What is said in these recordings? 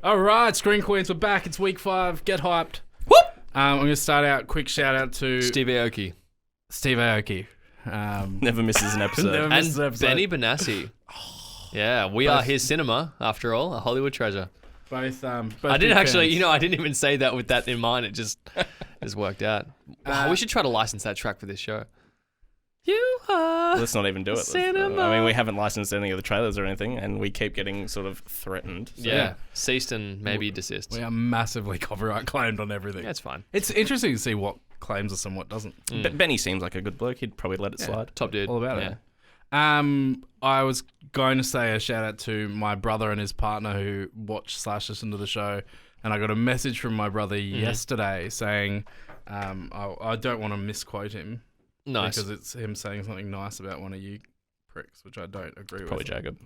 All right, Screen Queens, we're back. It's week 5. Get hyped. Whoop! I'm going to start out. Quick shout out to Steve Aoki. Steve Aoki. Never misses an episode. Never misses an episode. Benny Benassi. Yeah, we are his cinema, after all, a Hollywood treasure. Both I didn't actually, fans. I didn't even say that with that in mind. It just worked out. Wow, we should try to license that track for this show. You are. Let's not even do it. Cinema. I mean, we haven't licensed any of the trailers or anything, and we keep getting sort of threatened. So. Yeah, ceased and maybe desist. We are massively copyright claimed on everything. That's fine. It's interesting to see what claims us and what doesn't. Benny seems like a good bloke. He'd probably let it slide. Top dude. All about it. I was going to say a shout out to my brother and his partner who watch / listen to the show, and I got a message from my brother yesterday saying I don't want to misquote him. Nice. Because it's him saying something nice about one of you pricks, which I don't agree Probably with. Jacob.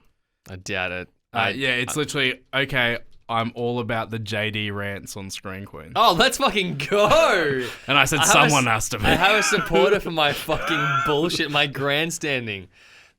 I doubt it. It's literally, okay, I'm all about the JD rants on Screen Queen. Oh, let's fucking go. And I said someone has to be. I have a supporter for my fucking bullshit, my grandstanding.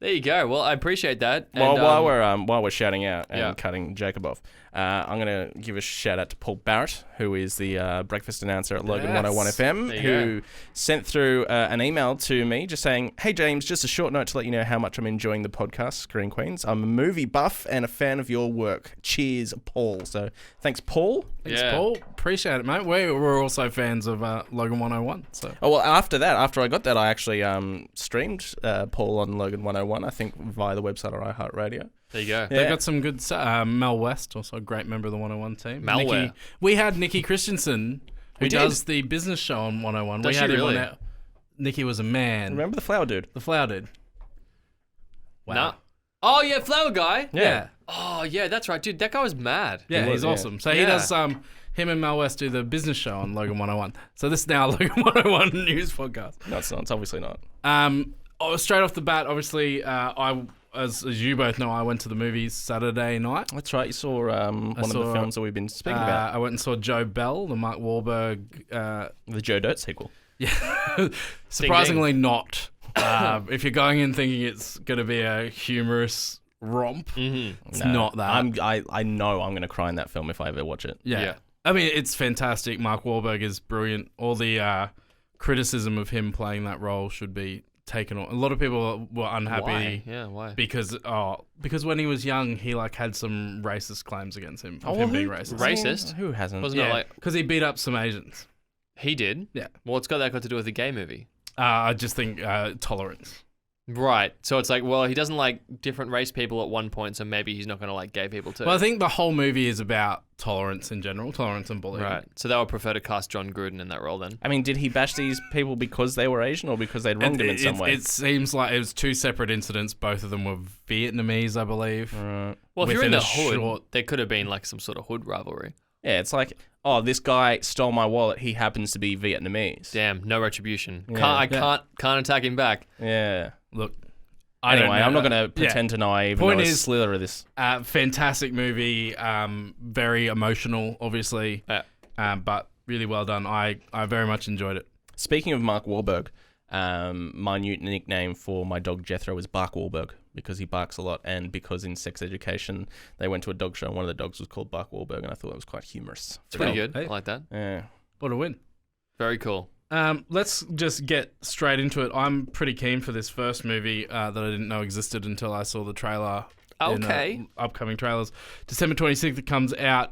There you go. Well, I appreciate that. Well, And, while we're shouting out and Yeah. cutting Jacob off, I'm going to give a shout out to Paul Barrett, who is the breakfast announcer at Logan 101 FM, There you who sent through an email to me just saying, "Hey James, just a short note to let you know how much I'm enjoying the podcast, Screen Queens. I'm a movie buff and a fan of your work. Cheers, Paul." So thanks, Paul. Thanks, Yeah. Paul. Appreciate it, mate. We're also fans of Logan 101. So Oh, well, after I got that, I actually streamed Paul on Logan 101, I think via the website or iHeartRadio. there you go. They've got some good Mel West, also a great member of the 101 team. Malware. We had Nikki Christensen, who We did. does the business show on 101. Does we she had him really? on Nikki was a man. Remember the flower dude? The flower dude. Wow. Nah. Oh, yeah, Flower Guy. Yeah. Oh, yeah, that's right. Dude, that guy was mad. Yeah, He was, he's yeah. awesome. So he Yeah. does, him and Mel West do the business show on Logan 101. So this is now Logan 101 news podcast. No, it's not. It's obviously not. Straight off the bat, obviously, as you both know, I went to the movies Saturday night. That's right. You saw one of the saw, films that we've been speaking about. I went and saw Joe Bell, the Mark Wahlberg. The Joe Dirt sequel. Yeah, surprisingly not. If you're going in thinking it's going to be a humorous romp, it's not that. I know I'm going to cry in that film if I ever watch it. Yeah. I mean, it's fantastic. Mark Wahlberg is brilliant. All the criticism of him playing that role should be taken off. A lot of people were unhappy. Why? Yeah, why? Because when he was young, he had some racist claims against him of him being racist. Racist? Who hasn't? Wasn't it Yeah, like because he beat up some Asians. he did? Yeah. Well, what's that got to do with the gay movie? I just think tolerance. Right. So it's like, well, he doesn't like different race people at one point, so maybe he's not going to like gay people too. Well, I think the whole movie is about tolerance in general, tolerance and bullying. Right. So they would prefer to cast John Gruden in that role then. I mean, did he bash these people because they were Asian or because they'd wronged him in some way? It seems like it was two separate incidents. Both of them were Vietnamese, I believe. Right. Well, if you're in Within the a hood, short- there could have been like some sort of hood rivalry. Yeah, it's like, oh, this guy stole my wallet. He happens to be Vietnamese. Damn, no retribution. Yeah. Can't attack him back. Yeah. Look, I don't Anyway, know. I'm not going to pretend to know I even Point know a is- slither of this. Fantastic movie. Very emotional, obviously. But really well done. I very much enjoyed it. Speaking of Mark Wahlberg, my new nickname for my dog Jethro is Bark Wahlberg because he barks a lot, and because in Sex Education they went to a dog show and one of the dogs was called Bark Wahlberg, and I thought it was quite humorous. It's pretty Well, good. hey. I like that. Yeah. What a win. Very cool. Let's just get straight into it. I'm pretty keen for this first movie that I didn't know existed until I saw the trailer. Okay. In, upcoming trailers. December 26th, it comes out.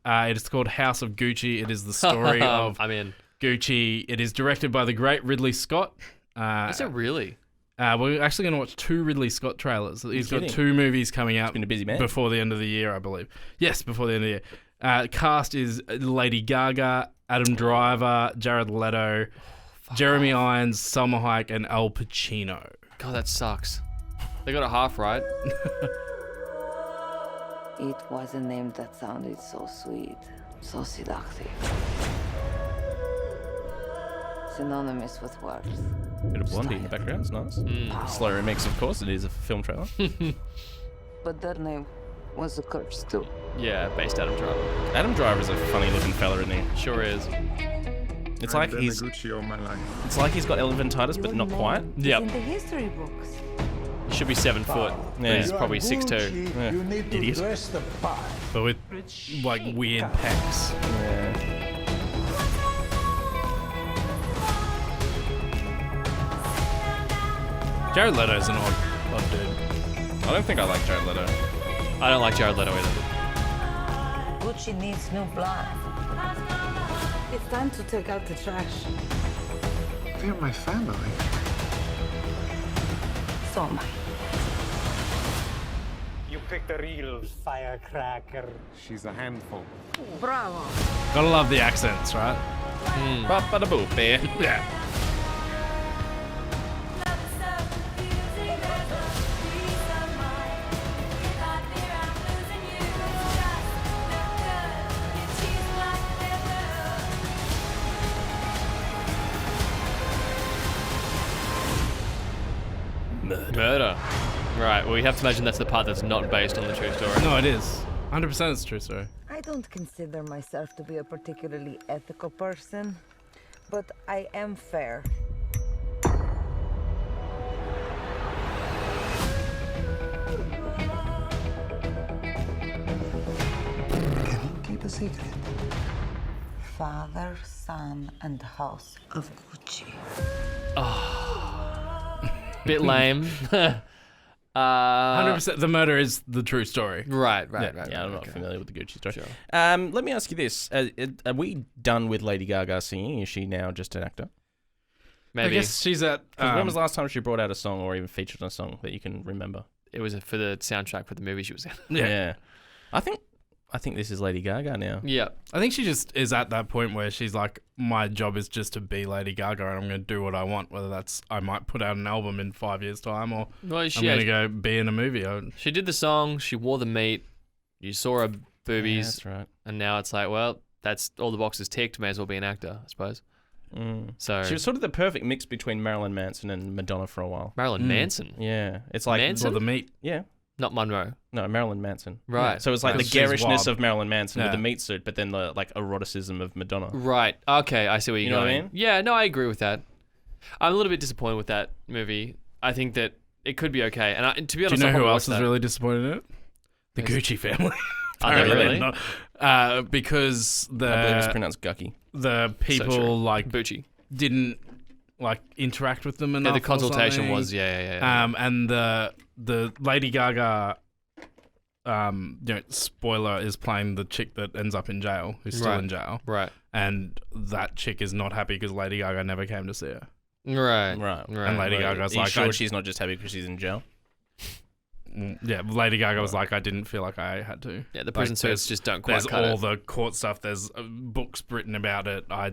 It is called House of Gucci. It is the story of I'm in. Gucci. It is directed by the great Ridley Scott. Is it really? We're actually going to watch 2 Ridley Scott trailers. He's got kidding? 2 movies coming out Been a busy man. before the end of the year, I believe. Yes, before the end of the year. Cast is Lady Gaga, Adam Driver, Jared Leto, Jeremy Irons, Salma Hayek, and Al Pacino. God, that sucks. They got a half right. It was a name that sounded so sweet, so seductive. Synonymous with worth. Bit of Blondie in the background, it's nice. Slow remix, of course, it is a film trailer. But that name was a curse too. Yeah, based Adam Driver. Adam Driver's a funny looking fella, isn't he? Sure is. It's like I've he's done a Gucci all my life. it's like he's got elephantitis, but not quite. Yep. In the history books. Should be 7 foot. Yeah. He's probably 6'2". Yeah. You need to Idiot. dress the part. But with like weird pecs. Yeah. Jared Leto's an odd dude. I don't think I like Jared Leto. I don't like Jared Leto either. Gucci needs new blood. It's time to take out the trash. They're my family. So am I. You picked a real firecracker. She's a handful. Bravo. Gotta love the accents, right? Ba-ba-da-boo, bear. Yeah. Murder. Right, well, we have to imagine that's the part that's not based on the true story. No, it is. 100% it's a true story. I don't consider myself to be a particularly ethical person, but I am fair. Can you keep a secret? Father, son, and house of Gucci. Bit lame. 100% the murder is the true story. Right. Yeah, I'm not familiar with the Gucci story. Sure. Let me ask you this. Are we done with Lady Gaga singing? Is she now just an actor? Maybe. I guess she's at. 'Cause when was the last time she brought out a song or even featured on a song that you can remember? It was for the soundtrack for the movie she was in. Yeah. I think this is Lady Gaga now. Yeah. I think she just is at that point where she's like, my job is just to be Lady Gaga and I'm going to do what I want. Whether that's, I might put out an album in 5 years' time or Well, I'm going to go be in a movie. She did the song. She wore the meat. You saw her Yeah, boobies. that's right. And now it's like, well, that's all the boxes ticked. May as well be an actor, I suppose. So She was sort of the perfect mix between Marilyn Manson and Madonna for a while. Marilyn Manson, Yeah, it's like Manson? Well, the meat. yeah, not Monroe. no, Marilyn Manson. Right. So it's like the Because she's garishness wild. of Marilyn Manson with Yeah. the meat suit, but then the like eroticism of Madonna. Right. Okay, I see where you're You know what I going. mean? Yeah, no, I agree with that. I'm a little bit disappointed with that movie. I think that it could be okay. And to be Do honest, you know I'll who probably else watch is that. really disappointed in it? The Gucci family. Are they Apparently really? not. Because I believe it's the pronounced Gucky. people true. like Bucci. didn't like interact with them enough. Yeah, the or consultation something. was yeah. And the Lady Gaga, spoiler, is playing the chick that ends up in jail, who's still Right. in jail, Right. and that chick is not happy because Lady Gaga never came to see her. Right. Right. And Lady Gaga's Are you like, sure I- she's not just happy because she's in jail? Yeah, Lady Gaga was like, I didn't feel like I had to. Yeah, the prison suits just don't quite There's cut all it. the court stuff. There's books written about it. I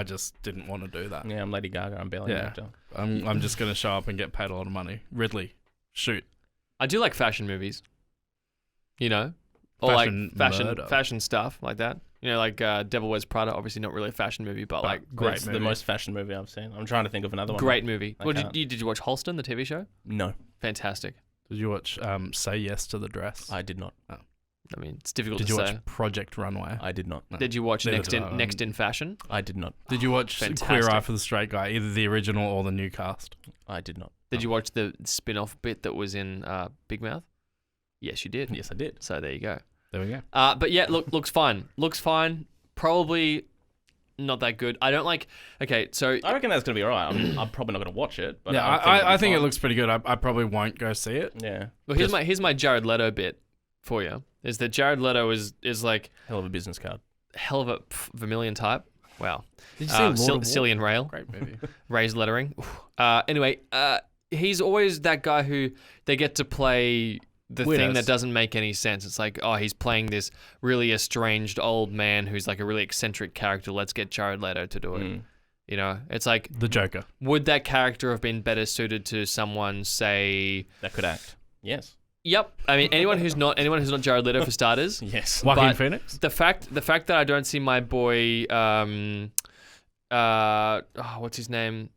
just didn't want to do that. Yeah, I'm Lady Gaga. I'm barely an Yeah. actor. I'm just gonna show up and get paid a lot of money. Ridley, shoot. I do like fashion movies. You know? Or Fashion like murder. fashion stuff like that. You know, like Devil Wears Prada, obviously not really a fashion movie, but like Great It's movie. the most fashion movie I've seen. I'm trying to think of another one. great movie. I Well, can't. did you watch Holston, the TV show? No, Fantastic. Did you watch Say Yes to the Dress? I did not. I mean, it's difficult Did to you say. watch Project Runway? I did not. No. Did you watch Neither Next did in I. Next in Fashion? I did not. Did you watch fantastic. Queer Eye for the Straight Guy, either the original or the new cast? I did not. Did you watch the spin-off bit that was in Big Mouth? Yes, you did. Yes, I did. So there you go. There we go. But yeah, looks fine. Looks fine. Probably not that good. I don't like. Okay, so I reckon that's gonna be alright. I'm probably not gonna watch it. But Yeah, I think it looks pretty good. I probably won't go see it. Yeah, well, here's my Jared Leto bit for you. Is that Jared Leto is like hell of a business card. hell of a Vermilion type. Wow. Did you see Lord of War? Cillian Rail? Great movie. Raised lettering. Anyway, he's always that guy who they get to play the thing Weirdos. that doesn't make any sense. It's like, oh, he's playing this really estranged old man who's like a really eccentric character. Let's get Jared Leto to do it. You know, it's like, The Joker. would that character have been better suited to someone, say, That could act. Yes. yep. I mean, anyone who's not Jared Leto for starters. Yes. Joaquin But Phoenix? The fact that I don't see my boy, what's his name?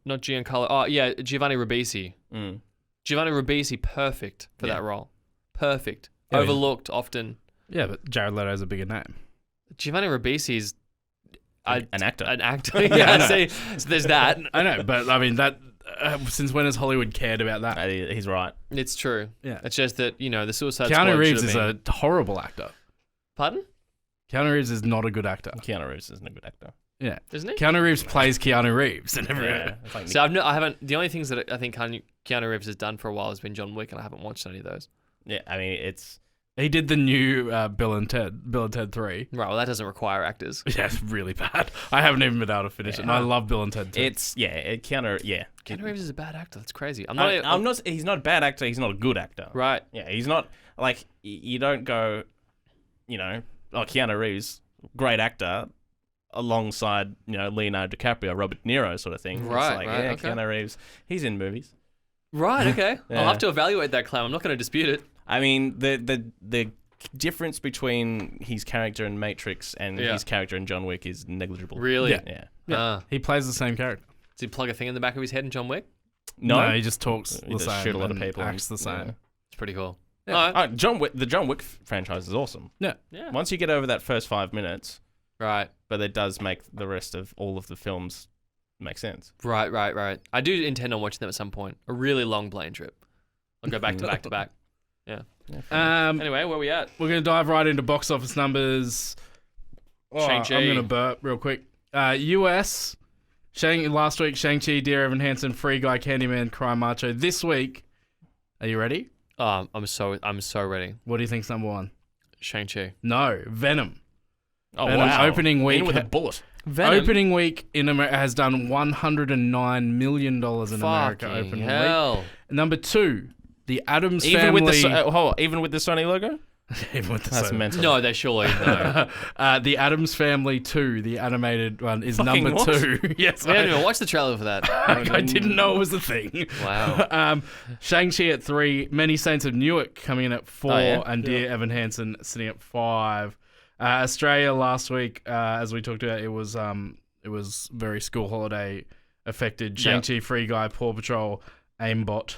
Not Giancarlo. Oh yeah, Giovanni Ribisi. Mm. Giovanni Ribisi, perfect for Yeah. that role. Perfect. Yeah, he's- Overlooked often. Yeah, but Jared Leto's a bigger name. Giovanni Ribisi's An actor. an actor. Yeah, I yeah, know. see, so there's that. I know, but I mean that since when has Hollywood cared about that? He's right. It's true. Yeah. It's just that, the Suicide Squad Keanu Reeves should is have a horrible actor. Pardon? Keanu Reeves is not a good actor. Keanu Reeves isn't a good actor. Yeah. Isn't he? Keanu Reeves plays Keanu Reeves in every It's like So I haven't. The only things that I think Keanu Reeves has done for a while has been John Wick, and I haven't watched any of those. Yeah, I mean, it's... He did the new Bill and Ted 3. Right. Well, that doesn't require actors. Yeah, it's really bad. I haven't even been able to finish it. And I love Bill and Ted 2. Keanu Keanu Reeves is a bad actor. That's crazy. He's not a bad actor. He's not a good actor. Right. Yeah, he's not... Like, you don't go, Keanu Reeves, great actor, alongside, Leonardo DiCaprio, Robert De Niro sort of thing. Right, It's okay. Keanu Reeves, he's in movies. Right. Okay. Yeah. I'll have to evaluate that claim. I'm not going to dispute it. I mean, the difference between his character in Matrix and his character in John Wick is negligible. Really? Yeah. Yeah. He plays the same character. Does he plug a thing in the back of his head in John Wick? No, he just talks He the does same shoot a lot of and people acts the and- same. yeah. It's pretty cool. Yeah. All right. The John Wick franchise is awesome. Yeah. Yeah. Once you get over that first 5 minutes, Right. but it does make the rest of all of the films make sense. Right. I do intend on watching them at some point. A really long plane trip. I'll go back to back to back. Yeah. Anyway, where we at? We're going to dive right into box office numbers. Shang-Chi. I'm going to burp real quick. US, last week, Shang-Chi, Dear Evan Hansen, Free Guy, Candyman, Cry Macho. This week, are you ready? Oh, I'm so ready. What do you think's number one? Shang-Chi. No, Venom. Oh, Venom wow. opening week. In with a bullet. Venom. Opening week in America has done $109 million in America Fucking opening hell. week. Number two, the Addams Even Family. even with the Sony logo? Even with the That's Sony. mental. No, they surely no. The Addams Family 2, the animated one, is Fucking number what? 2. Yes, We haven't even watched the trailer for that. I didn't know it was a thing. Wow. Shang-Chi at 3, Many Saints of Newark coming in at 4, Oh, yeah? and Dear Evan Hansen sitting at 5. Australia last week, as we talked about, it was very school holiday affected. Shang-Chi, Free Guy, Paw Patrol, Aimbot,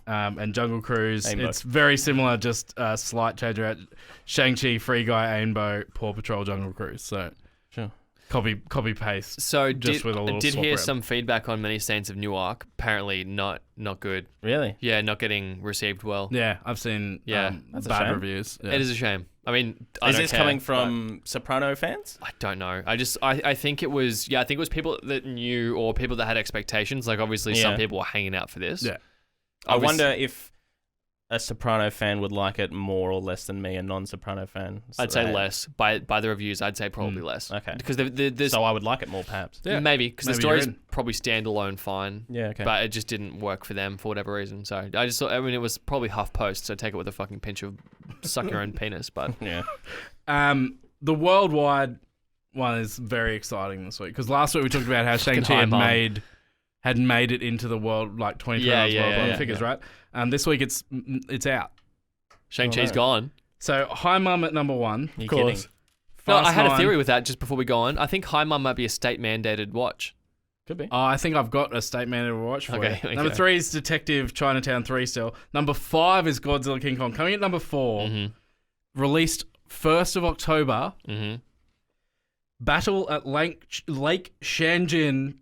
and Jungle Cruise. Aimbot. It's very similar, just a slight change around. Shang-Chi, Free Guy, Aimbot, Paw Patrol, Jungle Cruise. So Sure. copy paste. So Just with a little did swap hear around. some feedback on Many Saints of Newark. Apparently not good. Really? Yeah, not getting received well. Yeah, I've seen That's a bad shame. reviews. Yeah. It is a shame. I mean, I Is don't this care, coming but from Soprano fans? I don't know. I think it was people that knew or people that had expectations. Like obviously some Yeah. people were hanging out for this. Yeah. I wonder if a Soprano fan would like it more or less than me, a non-Soprano fan. So I'd say they- less. By the reviews, I'd say probably less. Okay. Because there's So I would like it more, perhaps. Yeah. maybe because the Maybe you're story's in. probably standalone fine. Yeah, okay. But it just didn't work for them for whatever reason. So I just thought, I mean, it was probably HuffPost, so take it with a fucking pinch of suck your own penis. But yeah. The worldwide one is very exciting this week because last week we talked about how Shang-Chi high mum. had made it into the world, like 23 Yeah, hours yeah, worldwide yeah, figures, yeah. right? This week it's out. Shang-Chi's no. gone. So High Mum at number 1. You're of course. kidding. No, Fast I had a 9. theory with that just before we go on. I think High Mum might be a state-mandated watch. Could be. I think I've got a statement to watch for Okay, you. okay. Number 3 is Detective Chinatown 3 still. Number 5 is Godzilla King Kong. Coming at number 4, released 1st of October, Mm-hmm. Battle at Lake Shanjin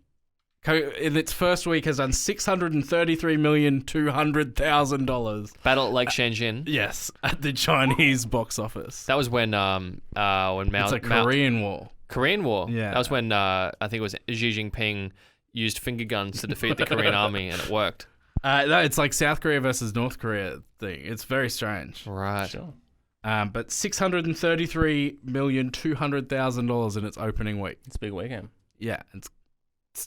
in its first week has done $633,200,000. Battle at Lake Shenzhen. Yes, at the Chinese box office. That was when Mao. It's a Korean War. Korean War. Yeah. That was when I think it was Xi Jinping used finger guns to defeat the Korean army, and it worked. No, it's like South Korea versus North Korea thing. It's very strange. Right. Sure. But $633,200,000 in its opening week. It's a big weekend. Yeah, it's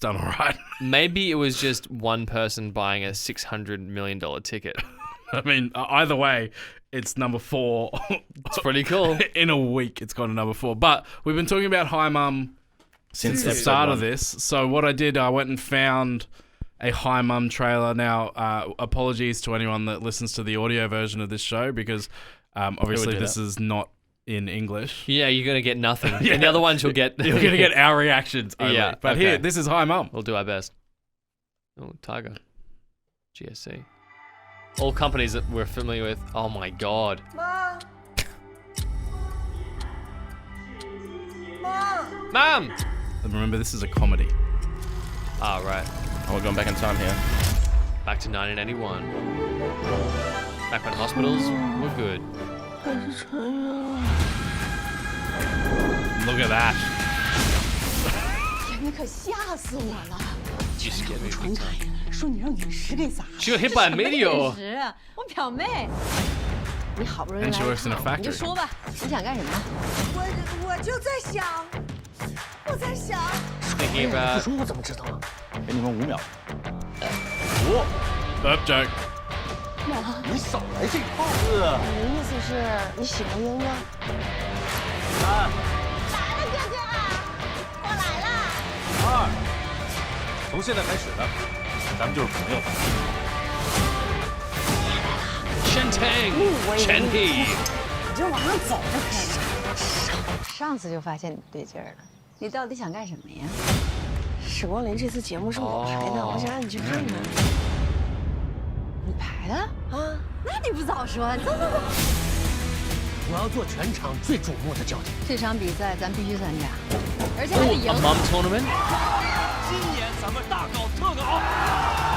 done all right. Maybe it was just one person buying a $600 million ticket. I mean, either way, it's number 4. It's pretty cool. In a week, it's gone to number 4. But we've been talking about High Mum since the episode start of 1. this. So what I did, I went and found a High Mum trailer. Now, apologies to anyone that listens to the audio version of this show because obviously do this that? is not in English. Yeah, you're going to get nothing. Yeah. And the other ones you'll get... You're going to get our reactions only. Yeah, But okay. here, this is High Mum. We'll do our best. Oh, Tiger. GSC. All companies that we're familiar with. Oh my god. Mom! Mom! Mom! And remember, this is a comedy. Ah, right. Oh, we're going back in time here. Back to 1981. Back when hospitals were good. Look at that. 你可吓死我了！ You scared me big time. 说你让陨石给砸。 She got hit by a meteor. 陨石，我表妹。你好不容易 And 来 she works in a 一趟，你就 factory. 说吧，你想干什么？我就在想，我在想。 Thinking about 说我怎么知道啊？给你们5秒。 Burp joke. 你少来这套。你的意思是你喜欢英吗？3、来了，哥哥，我来了。 2，从现在开始呢，咱们就是朋友。 Chen Tang. Chen He. 你就往上走就可以了。上次就发现你不对劲儿了，你到底想干什么呀？时光林这次节目是我排的，我想让你去看看。你排的啊？那你不早说，走走走。我要做全场最瞩目的焦点。这场比赛咱必须参加，而且还得赢。 A mom tournament? 今年咱们大搞特搞。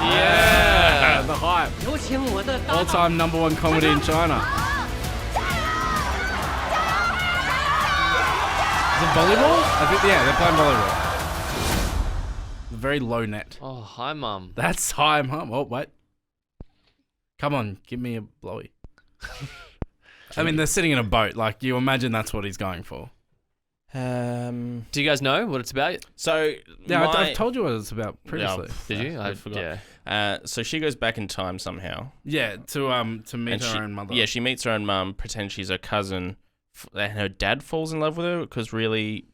Yeah, the hype. 有请我的搭档 All-time #1 comedy in China. Is it volleyball? I think, yeah, they're playing volleyball. Very low net. Oh, hi, Mum. That's high, Mum. Oh, wait. Come on, give me a blowy. I mean, they're sitting in a boat. Like, you imagine that's what he's going for. Do you guys know what it's about? So Yeah, I've told you what it's about previously. Did you? I forgot. Yeah. So she goes back in time somehow. Yeah, to meet And her own mother. Yeah, she meets her own mum, pretends she's her cousin, and her dad falls in love with her because really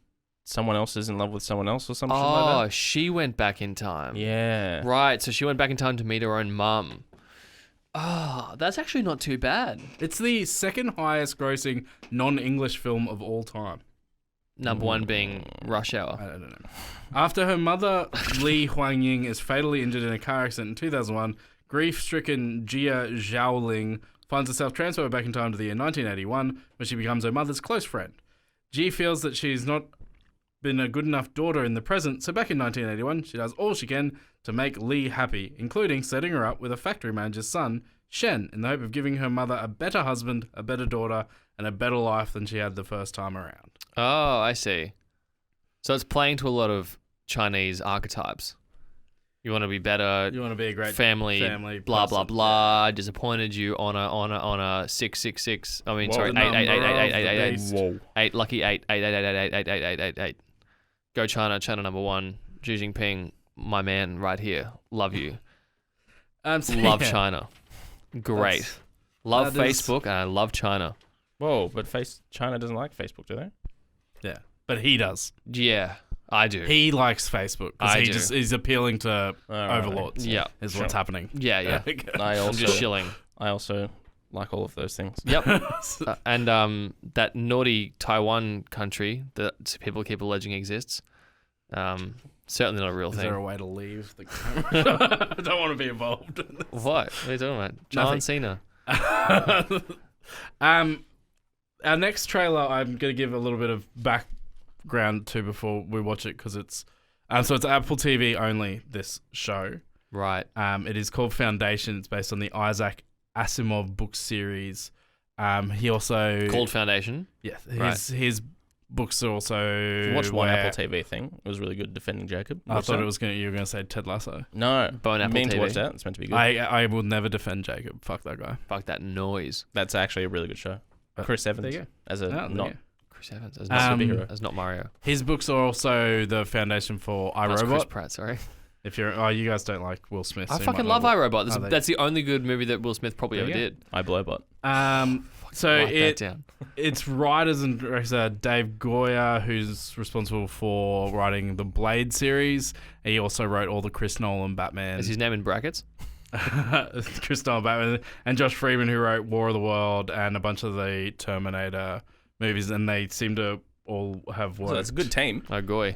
someone else is in love with someone else or something like Oh, that. she went back in time. Yeah. Right, so she went back in time to meet her own mum. Oh, that's actually not too bad. It's the second highest grossing non-English film of all time. Number one being Rush I Hour. don't know. After her mother, Li Huangying, is fatally injured in a car accident in 2001, grief-stricken Jia Zhaoling finds herself transferred back in time to the year 1981, where she becomes her mother's close friend. Ji feels that she's not been a good enough daughter in the present, so back in 1981, she does all she can to make Li happy, including setting her up with a factory manager's son, Shen, in the hope of giving her mother a better husband, a better daughter, and a better life than she had the first time around. Oh, I see. So it's playing to a lot of Chinese archetypes. You want to be better. You want to be a great family blah person. blah blah. Disappointed you on a 666. I mean, Whoa, sorry, the 8 number 8 8 8 of 8 the 8 8 beast. 8. Whoa. 8 lucky 8 8 8 8 8 8 8 8 8 8. Go China, China number one. Xi Jinping, my man, right here. Love you. So, Love yeah. China. Great. That's- Love that is- Facebook and I love China. Whoa, but China doesn't like Facebook, do they? Yeah, but he does. Yeah, I do. He likes Facebook I because do. he's appealing to Alright. overlords. Yeah. is what's happening. Yeah, yeah. I I'm also, just shilling. I also like all of those things. Yep. And that naughty Taiwan country that people keep alleging exists, certainly not a real Is thing. there a way to leave the camera? I don't want to be involved in this. What? What are you talking about? John Nothing. Cena. Our next trailer, I'm going to give a little bit of background to before we watch it because it's so it's Apple TV only. This show, Right. it is called Foundation. It's based on the Isaac Asimov book series. He also Called Foundation. yeah, Right. his books are also Watched one where- Apple TV thing. It was really good. Defending Jacob. I Watched thought that? you were going to say Ted Lasso. No. Bone Apple mean to TV. watch that. It's meant to be good. I will never defend Jacob. Fuck that guy. Fuck that noise. That's actually a really good show. Chris Evans there you go. as a Oh, there you not go. Chris Evans as Um, not, as not Mario. His books are also the foundation for That's Chris iRobot. Pratt, sorry. If you guys don't like Will Smith, I so you fucking might love not- iRobot. Oh, there That's the only good movie that Will Smith probably There ever you did. iBlowbot. So Write that down. its writers and director Dave Goyer, who's responsible for writing the Blade series. He also wrote all the Chris Nolan Batman. Is his name in brackets? Chris Nolan Batman, and Josh Freeman, who wrote War of the World and a bunch of the Terminator movies, and they seem to all have worked. So that's a good team. Oh, goy.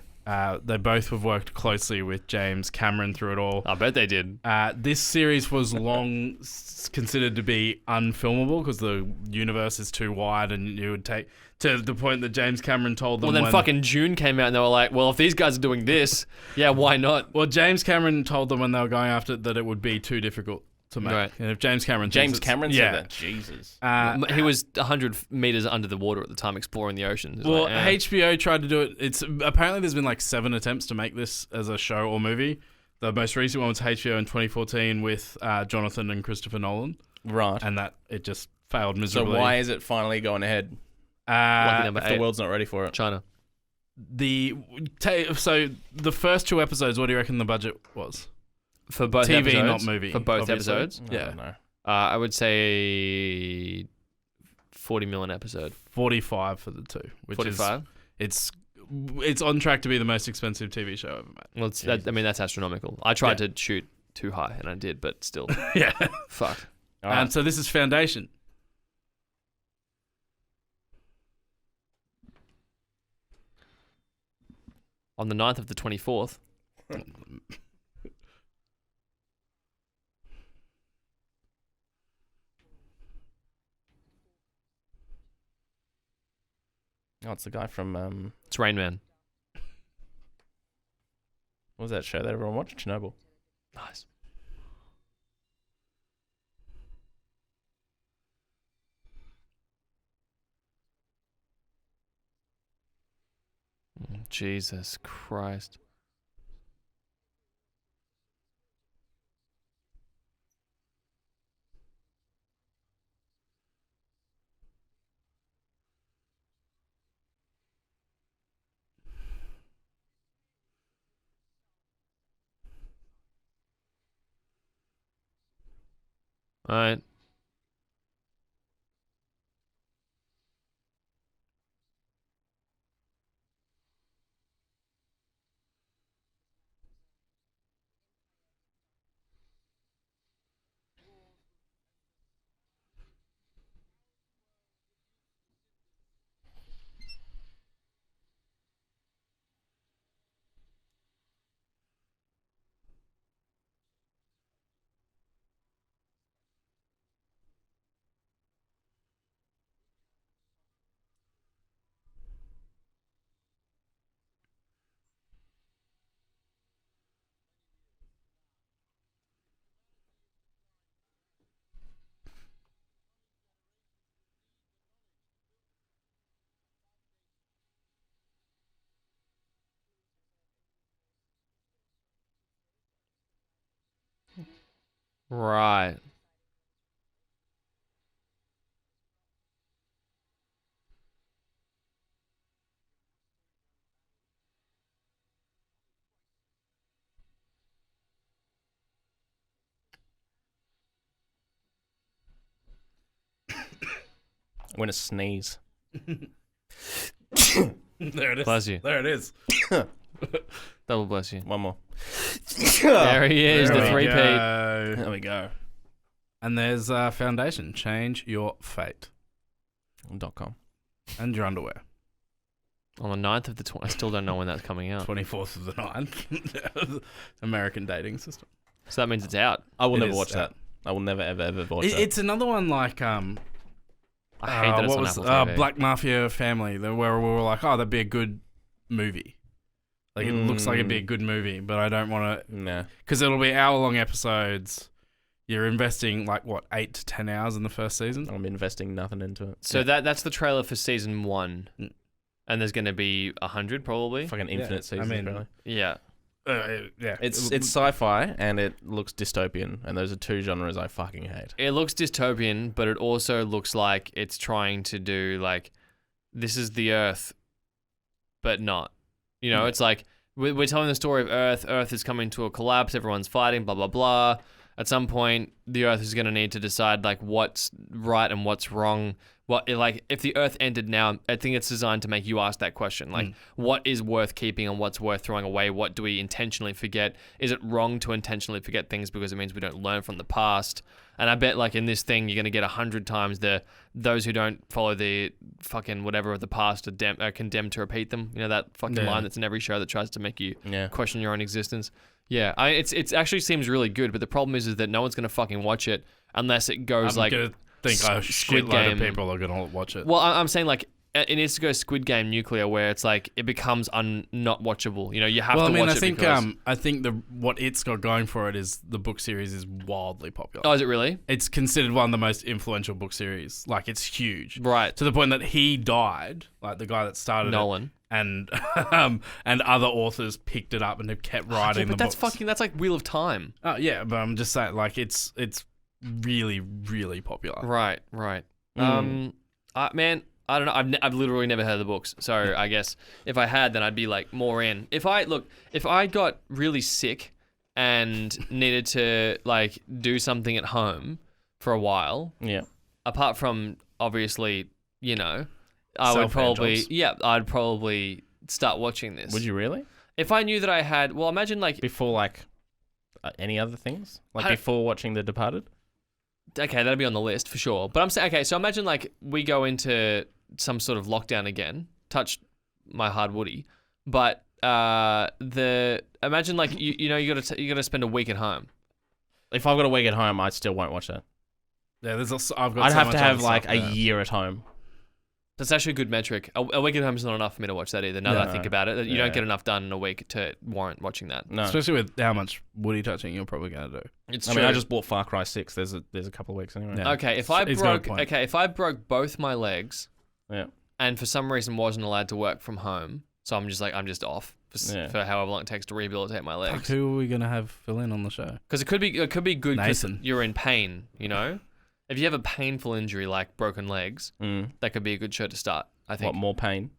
They both have worked closely with James Cameron through it all. I bet they did. This series was long considered to be unfilmable because the universe is too wide, and it would take to the point that James Cameron told them. Well, then fucking June came out and they were like, well, if these guys are doing this, yeah, why not? Well, James Cameron told them when they were going after it that it would be too difficult to make. Right. And if James Cameron James thinks Cameron yeah. said that. Jesus. He was 100 meters under the water at the time exploring the ocean. Well, HBO tried to do it. It's apparently there's been like 7 attempts to make this as a show or movie. The most recent one was HBO in 2014 with Jonathan and Christopher Nolan, Right. and that it just failed So miserably. why is it finally going ahead? Lucky number If 8. the world's not ready for it. China. So the first 2 episodes, what do you reckon the budget was? For both TV, episodes? not movie, For both obviously. episodes? I Yeah. don't know. I would say 40 mil an episode. 45 for the 2, which 45? is it's on track to be the most expensive TV show ever made. Well, that's astronomical. I tried to shoot too high, and I did, but still. Yeah. Fuck. All right. So this is Foundation. On the 9th of the 24th. Oh, it's the guy from It's Rain Man. what was that show that everyone watched? Chernobyl. Nice. Jesus Christ. All right. Right. I'm going to sneeze. There it is. Bless you. There it is. Double bless you. One more. There he is, There the we 3-peat. go. There we go. And there's Foundation. Change your fate. .com. And your underwear. On the 9th of the 20th. I still don't know when that's coming out. 24th of the 9th. American dating system. So that means it's out. I will It never is watch that. I will never, ever watch that. It's another one like I hate that it's what on was Apple TV. Black Mafia Family, where we were like, oh, that'd be a good movie. Like it looks like it'd be a good movie, but I don't want to, Nah. because it'll be hour-long episodes. You're investing like what 8 to 10 hours in the first season. I'm investing nothing into it. So that's the trailer for season 1. Mm. And there's going to be 100 probably. Fucking infinite seasons, apparently. Yeah. Yeah, It's sci-fi and it looks dystopian, and those are 2 genres I fucking hate. It looks dystopian, but it also looks like it's trying to do like, this is the Earth, but not. You know, it's like we're telling the story of Earth. Earth is coming to a collapse. Everyone's fighting. Blah blah blah. At some point, the Earth is going to need to decide like what's right and what's wrong. like if the Earth ended now, I think it's designed to make you ask that question. Like, what is worth keeping and what's worth throwing away? What do we intentionally forget? Is it wrong to intentionally forget things because it means we don't learn from the past? And I bet like in this thing, you're going to get 100 times those who don't follow the fucking whatever of the past are condemned to repeat them. You know, that fucking line that's in every show that tries to make you question your own existence. Yeah, it's actually seems really good, but the problem is that no one's going to fucking watch it unless it goes I'm gonna think a Squid shitload Game. of people are gonna watch it. Well, I'm saying like it needs to go Squid Game nuclear, where it's like it becomes not watchable. You know, you have to watch it. I think what it's got going for it is the book series is wildly popular. Oh, is it really? It's considered one of the most influential book series. Like, it's huge, Right. to the point that he died. Like, the guy that started Nolan. it, and other authors picked it up and have kept writing but the that's books. that's like Wheel of Time. Oh yeah, but I'm just saying, like, it's really, really popular. Right. Man, I don't know. I've literally never heard of the books, so I guess if I had, then I'd be like more in. If I got really sick and needed to like do something at home for a while, apart from obviously, you know, I'd probably start watching this. Would you really? If I knew that I had, well, imagine like Before like any other things? Like before watching The Departed? Okay, that'd be on the list for sure. But I'm saying, okay, so imagine like we go into some sort of lockdown again. Touch my hard woody, but imagine like you know you gotta spend a week at home. If I've got a week at home, I still won't watch that. Yeah, I'd have to have like a year at home. That's actually a good metric. A week at home is not enough for me to watch that either. Now that I think about it, you don't get enough done in a week to warrant watching that. No, especially with how much woody touching you're probably gonna do. It's I true. mean, I just bought Far Cry 6. There's a couple of weeks anyway. Yeah. Okay, if I broke both my legs, and for some reason wasn't allowed to work from home, so I'm just off for however long it takes to rehabilitate my legs. Fuck, who are we gonna have fill in on the show? Because it could be good because Nathan. you're in pain. You know, if you have a painful injury like broken legs, that could be a good show to start. I think. What, more pain?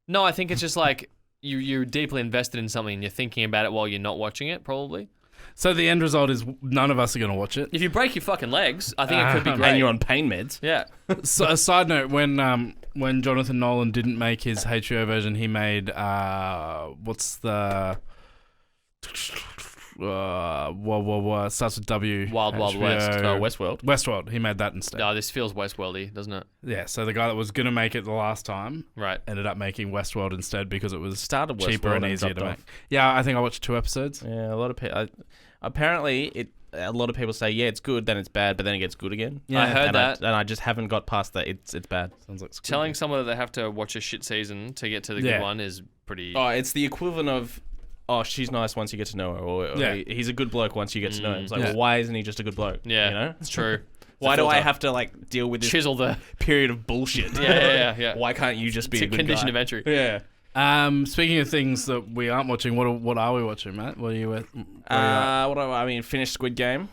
No, I think it's just like you're deeply invested in something and you're thinking about it while you're not watching it, probably. So the end result is none of us are going to watch it. If you break your fucking legs, I think it could be great. And you're on pain meds. Yeah. So a side note, when Jonathan Nolan didn't make his HBO version, he made what's the starts with W. Wild Wild West. Westworld. Westworld. He made that instead. No, this feels Westworldy, doesn't it? Yeah. So the guy that was gonna make it the last time, right, ended up making Westworld instead because it was started cheaper Westworld and easier to off. make. Yeah, I think I watched 2 episodes. Yeah, a lot of people. Apparently, a lot of people say it's good, then it's bad, but then it gets good again. Yeah, I heard that, and I just haven't got past that. It's bad. Sounds like telling someone that they have to watch a shit season to get to the good one is pretty. Oh, it's the equivalent of. Oh, she's nice once you get to know her, or he's a good bloke once you get to know him. It's like, well, why isn't he just a good bloke? Yeah, you know, it's true. Why do I have to like deal with this chisel the period of bullshit? Yeah. Why can't you just be a good condition guy? of entry? Yeah. Speaking of things that we aren't watching, what are we watching, Matt? What are you with? Finished Squid Game.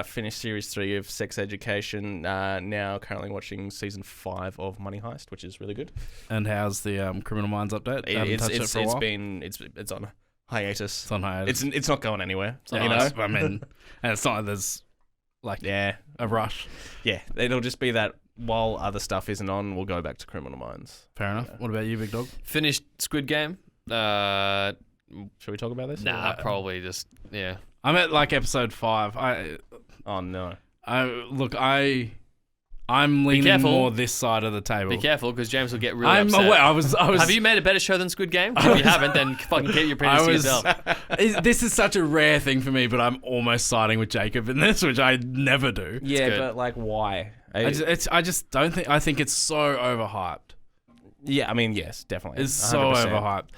Finished series 3 of Sex Education. Now currently watching season 5 of Money Heist, which is really good. And how's the Criminal Minds update? It's on hiatus. It's on hiatus. It's not going anywhere. You know, I mean, and it's not like there's like a rush. Yeah, it'll just be that while other stuff isn't on, we'll go back to Criminal Minds. Fair enough. What about you, big dog? Finished Squid Game. Should we talk about this? Nah, probably just I'm at like episode 5. Oh no. I'm leaning more this side of the table. Be careful, because James will get really I'm upset. aware. I was. Have you made a better show than Squid Game? If you haven't, then fucking keep your opinions to yourself. This is such a rare thing for me, but I'm almost siding with Jacob in this, which I never do. Yeah, but like, why? I just don't think. I think it's so overhyped. Yeah, I mean, yes, definitely. It's so 100%.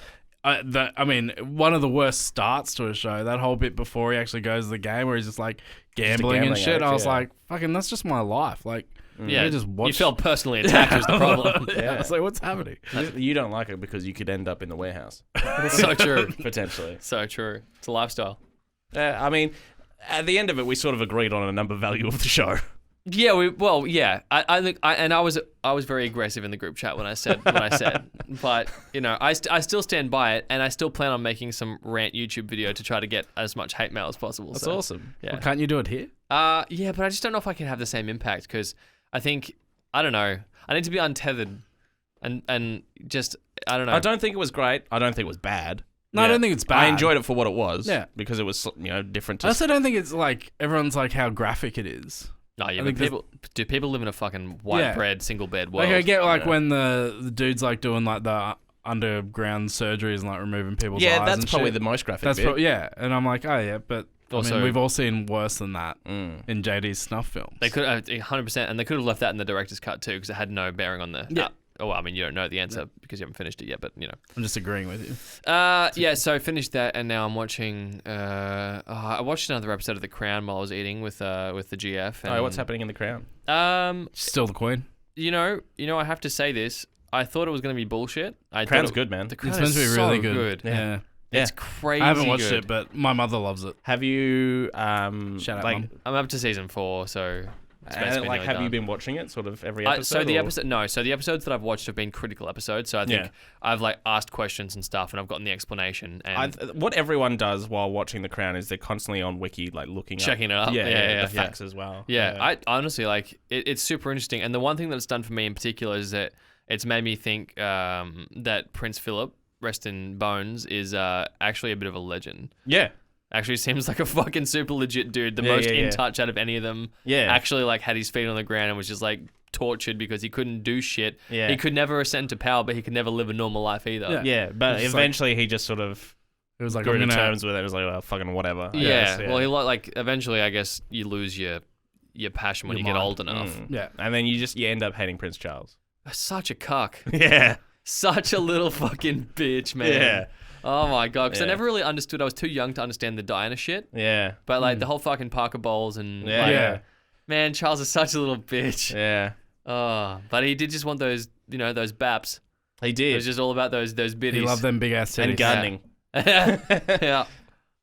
Overhyped. One of the worst starts to a show, that whole bit before he actually goes to the game where he's just like gambling and shit. I was like, fucking, that's just my life. Like, yeah, just watch. You felt personally attacked was the problem. I was like, what's happening? You don't like it because you could end up in the warehouse. So true. Potentially. So true. It's a lifestyle. I mean, at the end of it, we sort of agreed on a number value of the show. Yeah, I think I was very aggressive in the group chat when I said, but you know, I still stand by it, and I still plan on making some rant YouTube video to try to get as much hate mail as possible. That's awesome. Yeah, well, can't you do it here? Yeah, but I just don't know if I can have the same impact, because I think, I don't know. I need to be untethered, and just I don't know. I don't think it was great. I don't think it was bad. No, I don't think it's bad. I enjoyed it for what it was. Yeah. Because it was, different to... I also don't think it's like everyone's like how graphic it is. No, yeah, I but think people live in a fucking white bread single bed world. Like I get like when the dude's like doing like the underground surgeries and like removing people's eyes. Yeah, that's and probably shit. the most graphic That's bit. yeah, and I'm like, oh yeah, but Also- I mean, we've all seen worse than that Mm. in JD's snuff films. They could 100%, and they could have left that in the director's cut too, because it had no bearing on the. Yeah. Oh, well, I mean, you don't know the answer because you haven't finished it yet, but I'm just agreeing with you. Yeah, so I finished that, and now I'm watching. I watched another episode of The Crown while I was eating with the GF. And, Oh, what's happening in The Crown? Still the queen. You know, I have to say this. I thought it was going to be bullshit. Crown's good, man. The Crown It's meant is to be so really good. Yeah. It's crazy. I haven't watched good. it, but my mother loves it. Have you... Shout out, Mum. I'm up to season 4, so. It's basically nearly have you done. been watching it sort of every episode? So the or- episode, no. So the episodes that I've watched have been critical episodes. So I think Yeah. I've like asked questions and stuff, and I've gotten the explanation. And what everyone does while watching The Crown is they're constantly on Wiki, like looking Checking up. it up. Yeah, the facts as well. yeah, I honestly like it's super interesting. And the one thing that's done for me in particular is that it's made me think that Prince Philip, rest in bones, is actually a bit of a legend. Yeah. Actually seems like a fucking super legit dude. The Yeah, most yeah, in yeah. touch out of any of them. Yeah. Actually like had his feet on the ground and was just like tortured because he couldn't do shit. Yeah. He could never ascend to power, but he could never live a normal life either. Yeah. Yeah, but It's just like- eventually he just sort of It was like, grew I'm to gonna. terms with it. It was like, well, fucking whatever. I Yeah. guess, Well, he like eventually, I guess you lose your passion when Your you get mind. old enough. Yeah. And then you end up hating Prince Charles. Such a cuck. Yeah. Such a little fucking bitch, man. Yeah. Oh my god, because I Yeah. never really understood. I was too young to understand the Diana shit. Yeah. But like the whole fucking Parker Bowles and Yeah. like, Yeah. man, Charles is such a little bitch. Yeah. Oh, but he did just want those, those baps. He It did. was just all about those biddies. He loved them big ass titties. And gardening. yeah.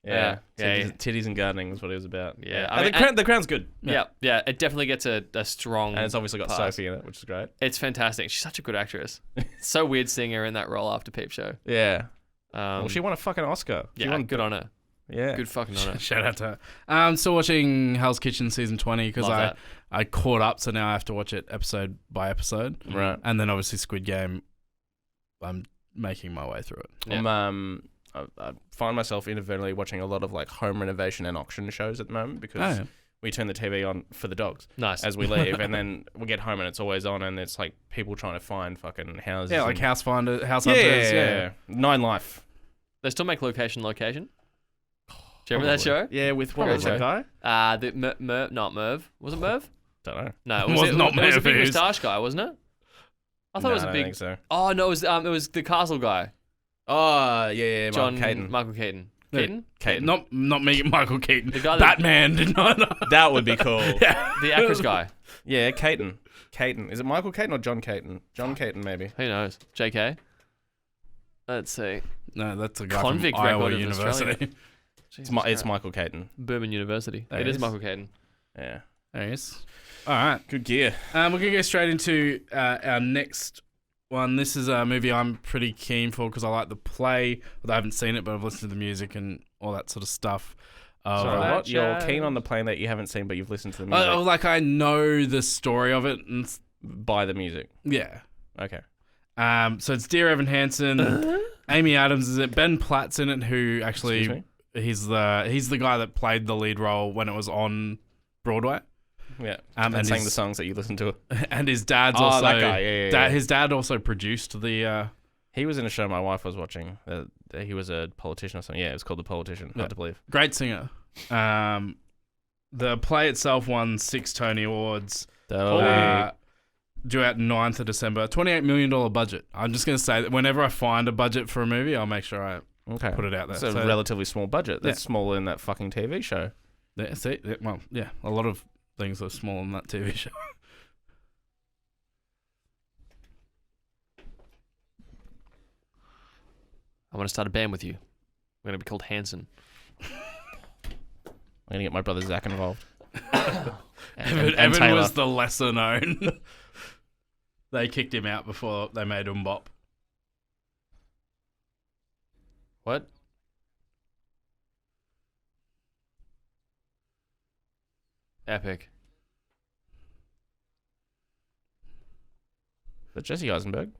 Yeah. Yeah. Titties and gardening is what it was about. Yeah, I And mean, the Crown's good. Yeah. It definitely gets a strong. And it's obviously got pass. Sophie in it, which is great. It's fantastic. She's such a good actress. It's so weird seeing her in that role after Peep Show. Yeah. Well, she Yeah, won a fucking Oscar. She won, good on her. Yeah. Good fucking on her. Shout out to her. I'm still watching Hell's Kitchen season 20 because Love that. I caught up, so now I have to watch it episode by episode. Right. And then obviously Squid Game, I'm making my way through it. Yeah. I find myself inadvertently watching a lot of like home renovation and auction shows at the moment because Oh, yeah. we turn the TV on for the dogs Nice. as we leave, and then we get home and it's always on, and it's like people trying to find fucking houses. Yeah, like and- House Hunters. yeah. Nine Life. They still make Location. Do you remember that show? Yeah, with what Great was that show. guy? Not Merv. Was it Merv? Don't know. No, Was not it was a Merv, big it was- moustache guy, wasn't it? I thought it was No, a I big. don't think so. Oh no, it was the Castle guy, Oh yeah, John Caton. Michael Keaton. Yeah. Keaton, Caton. Not me, Michael Keaton. The guy that- Batman did not. That would be cool. Yeah. the actress guy. Yeah, Caton. Caton. Is it Michael Caton or John Caton? John Caton, maybe. Who knows? J.K. Let's see. No, that's a guy Convict from Iowa record of University. Australia. It's Michael Caton. Bourbon University. There It he is is. Michael Keaton. Yeah. There he is. All right. Good gear. We're going to go straight into our next one. This is a movie I'm pretty keen for because I like the play. Although I haven't seen it, but I've listened to the music and all that sort of stuff. Sorry, that what? You're jazz. keen on the plane that you haven't seen, but you've listened to the music. Like I know the story of it. And By the music. yeah. Okay. So it's Dear Evan Hansen. Amy Adams is it. Ben Platt's in it, who actually Excuse me? he's the guy that played the lead role when it was on Broadway. Yeah. And and sang his- the songs that you listen to. And his dad's Oh, also that guy. Yeah. His dad also produced the. He was in a show my wife was watching. He was a politician or something. Yeah, it was called The Politician. Yeah. Hard to believe. Great singer. The play itself won 6 Tony Awards. Due out 9th of December. $28 million budget. I'm just going to say that whenever I find a budget for a movie, I'll make sure I Okay. put it out there. It's a So- relatively small budget. That's Yeah. smaller than that fucking TV show. Yeah, see, well, yeah, a lot of things are small in that TV show. I want to start a band with you. We're going to be called Hanson. I'm gonna get my brother Zach involved. Evan Taylor. was the lesser known. They kicked him out before they made him bop. What? Epic. But Jesse Eisenberg.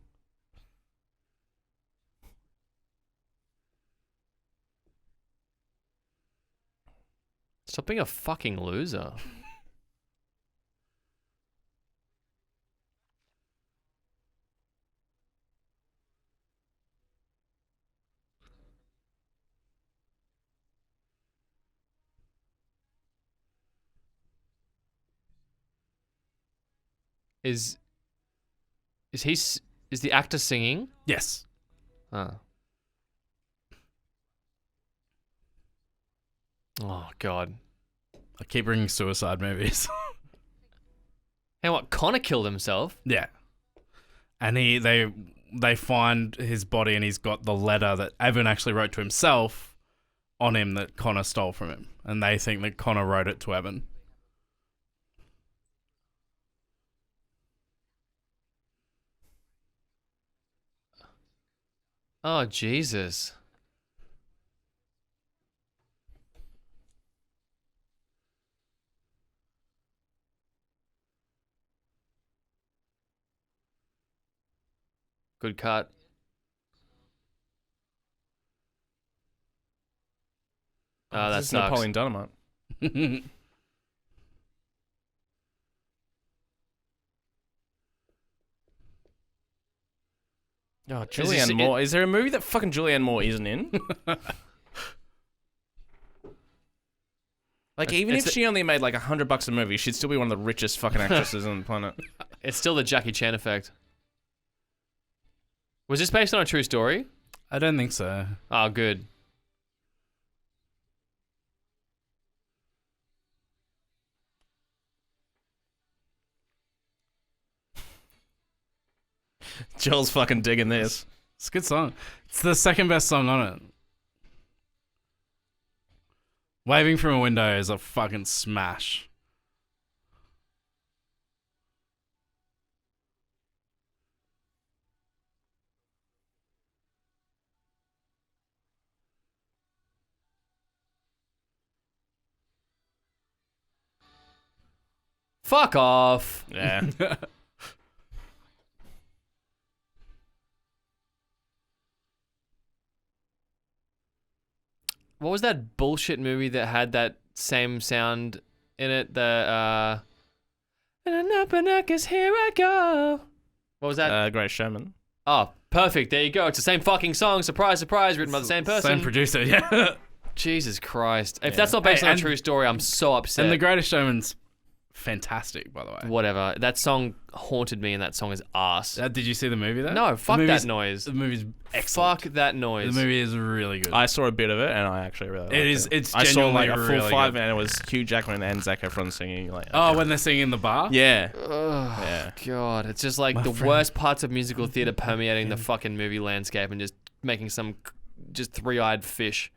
Stop being a fucking loser. Is the actor singing? Yes. Oh. Oh God. I keep bringing suicide movies. Hey, what? Connor killed himself. Yeah. And they find his body and he's got the letter that Evan actually wrote to himself on him that Connor stole from him. And they think that Connor wrote it to Evan. Oh Jesus. Good cut. Oh, that This is sucks. Napoleon Dynamite. Oh, Julianne Moore. Is there a movie that fucking Julianne Moore isn't in? Like, even if she only made like $100 a movie, she'd still be one of the richest fucking actresses on the planet. It's still the Jackie Chan effect. Was this based on a true story? I don't think so. Oh, good. Joel's fucking digging this. It's a good song. It's the second best song on it. Waving from a Window is a fucking smash. Fuck off. Yeah. What was that bullshit movie that had that same sound in it? The and up and up, 'cause here I go. What was that? Great Sherman. Oh, perfect. There you go. It's the same fucking song. Surprise, surprise. Written by the same person. Same producer, yeah. Jesus Christ. If that's not based on a true story, I'm so upset. And The Greatest Showman's fantastic, by the way. Whatever. That song haunted me, and that song is ass. Did you see the movie though? No, fuck that noise. The movie's excellent. Fuck that noise. The movie is really good. I saw a bit of it, and I actually really liked It is. It's I saw like a genuinely full really 5, good. and it was Hugh Jackman and Zac Efron singing. Like, Oh, when they're singing in the bar? yeah, Oh, yeah. God. It's just like the worst parts of musical theater permeating the fucking movie landscape and just making some just three-eyed fish.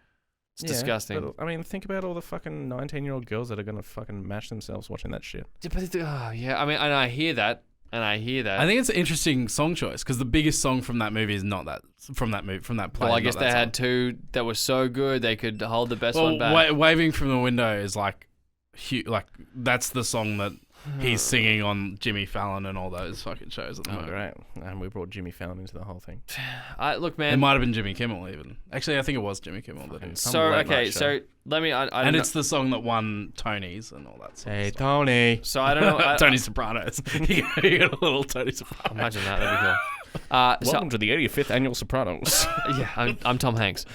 It's disgusting. But, I mean, think about all the fucking 19-year-old girls that are gonna fucking mash themselves watching that shit. Yeah, but yeah, I mean, and I hear that. I think it's an interesting song choice because the biggest song from that movie is not that from that play. Well, I guess they had two that were so good they could hold the best one back. Waving from the Window is like that's the song that he's singing on Jimmy Fallon and all those fucking shows at the moment. Great. And we brought Jimmy Fallon into the whole thing. Look, It man. might have been Jimmy Kimmel even. Actually, I think it was Jimmy Kimmel that did. So okay, so let me. And it's the song that won Tonys and all that. Hey, Tony. So I don't know. Tony Sopranos. You got a little Tony Sopranos. Imagine that. That'd be cool. Welcome to the 85th annual Sopranos. Yeah, I'm Tom Hanks.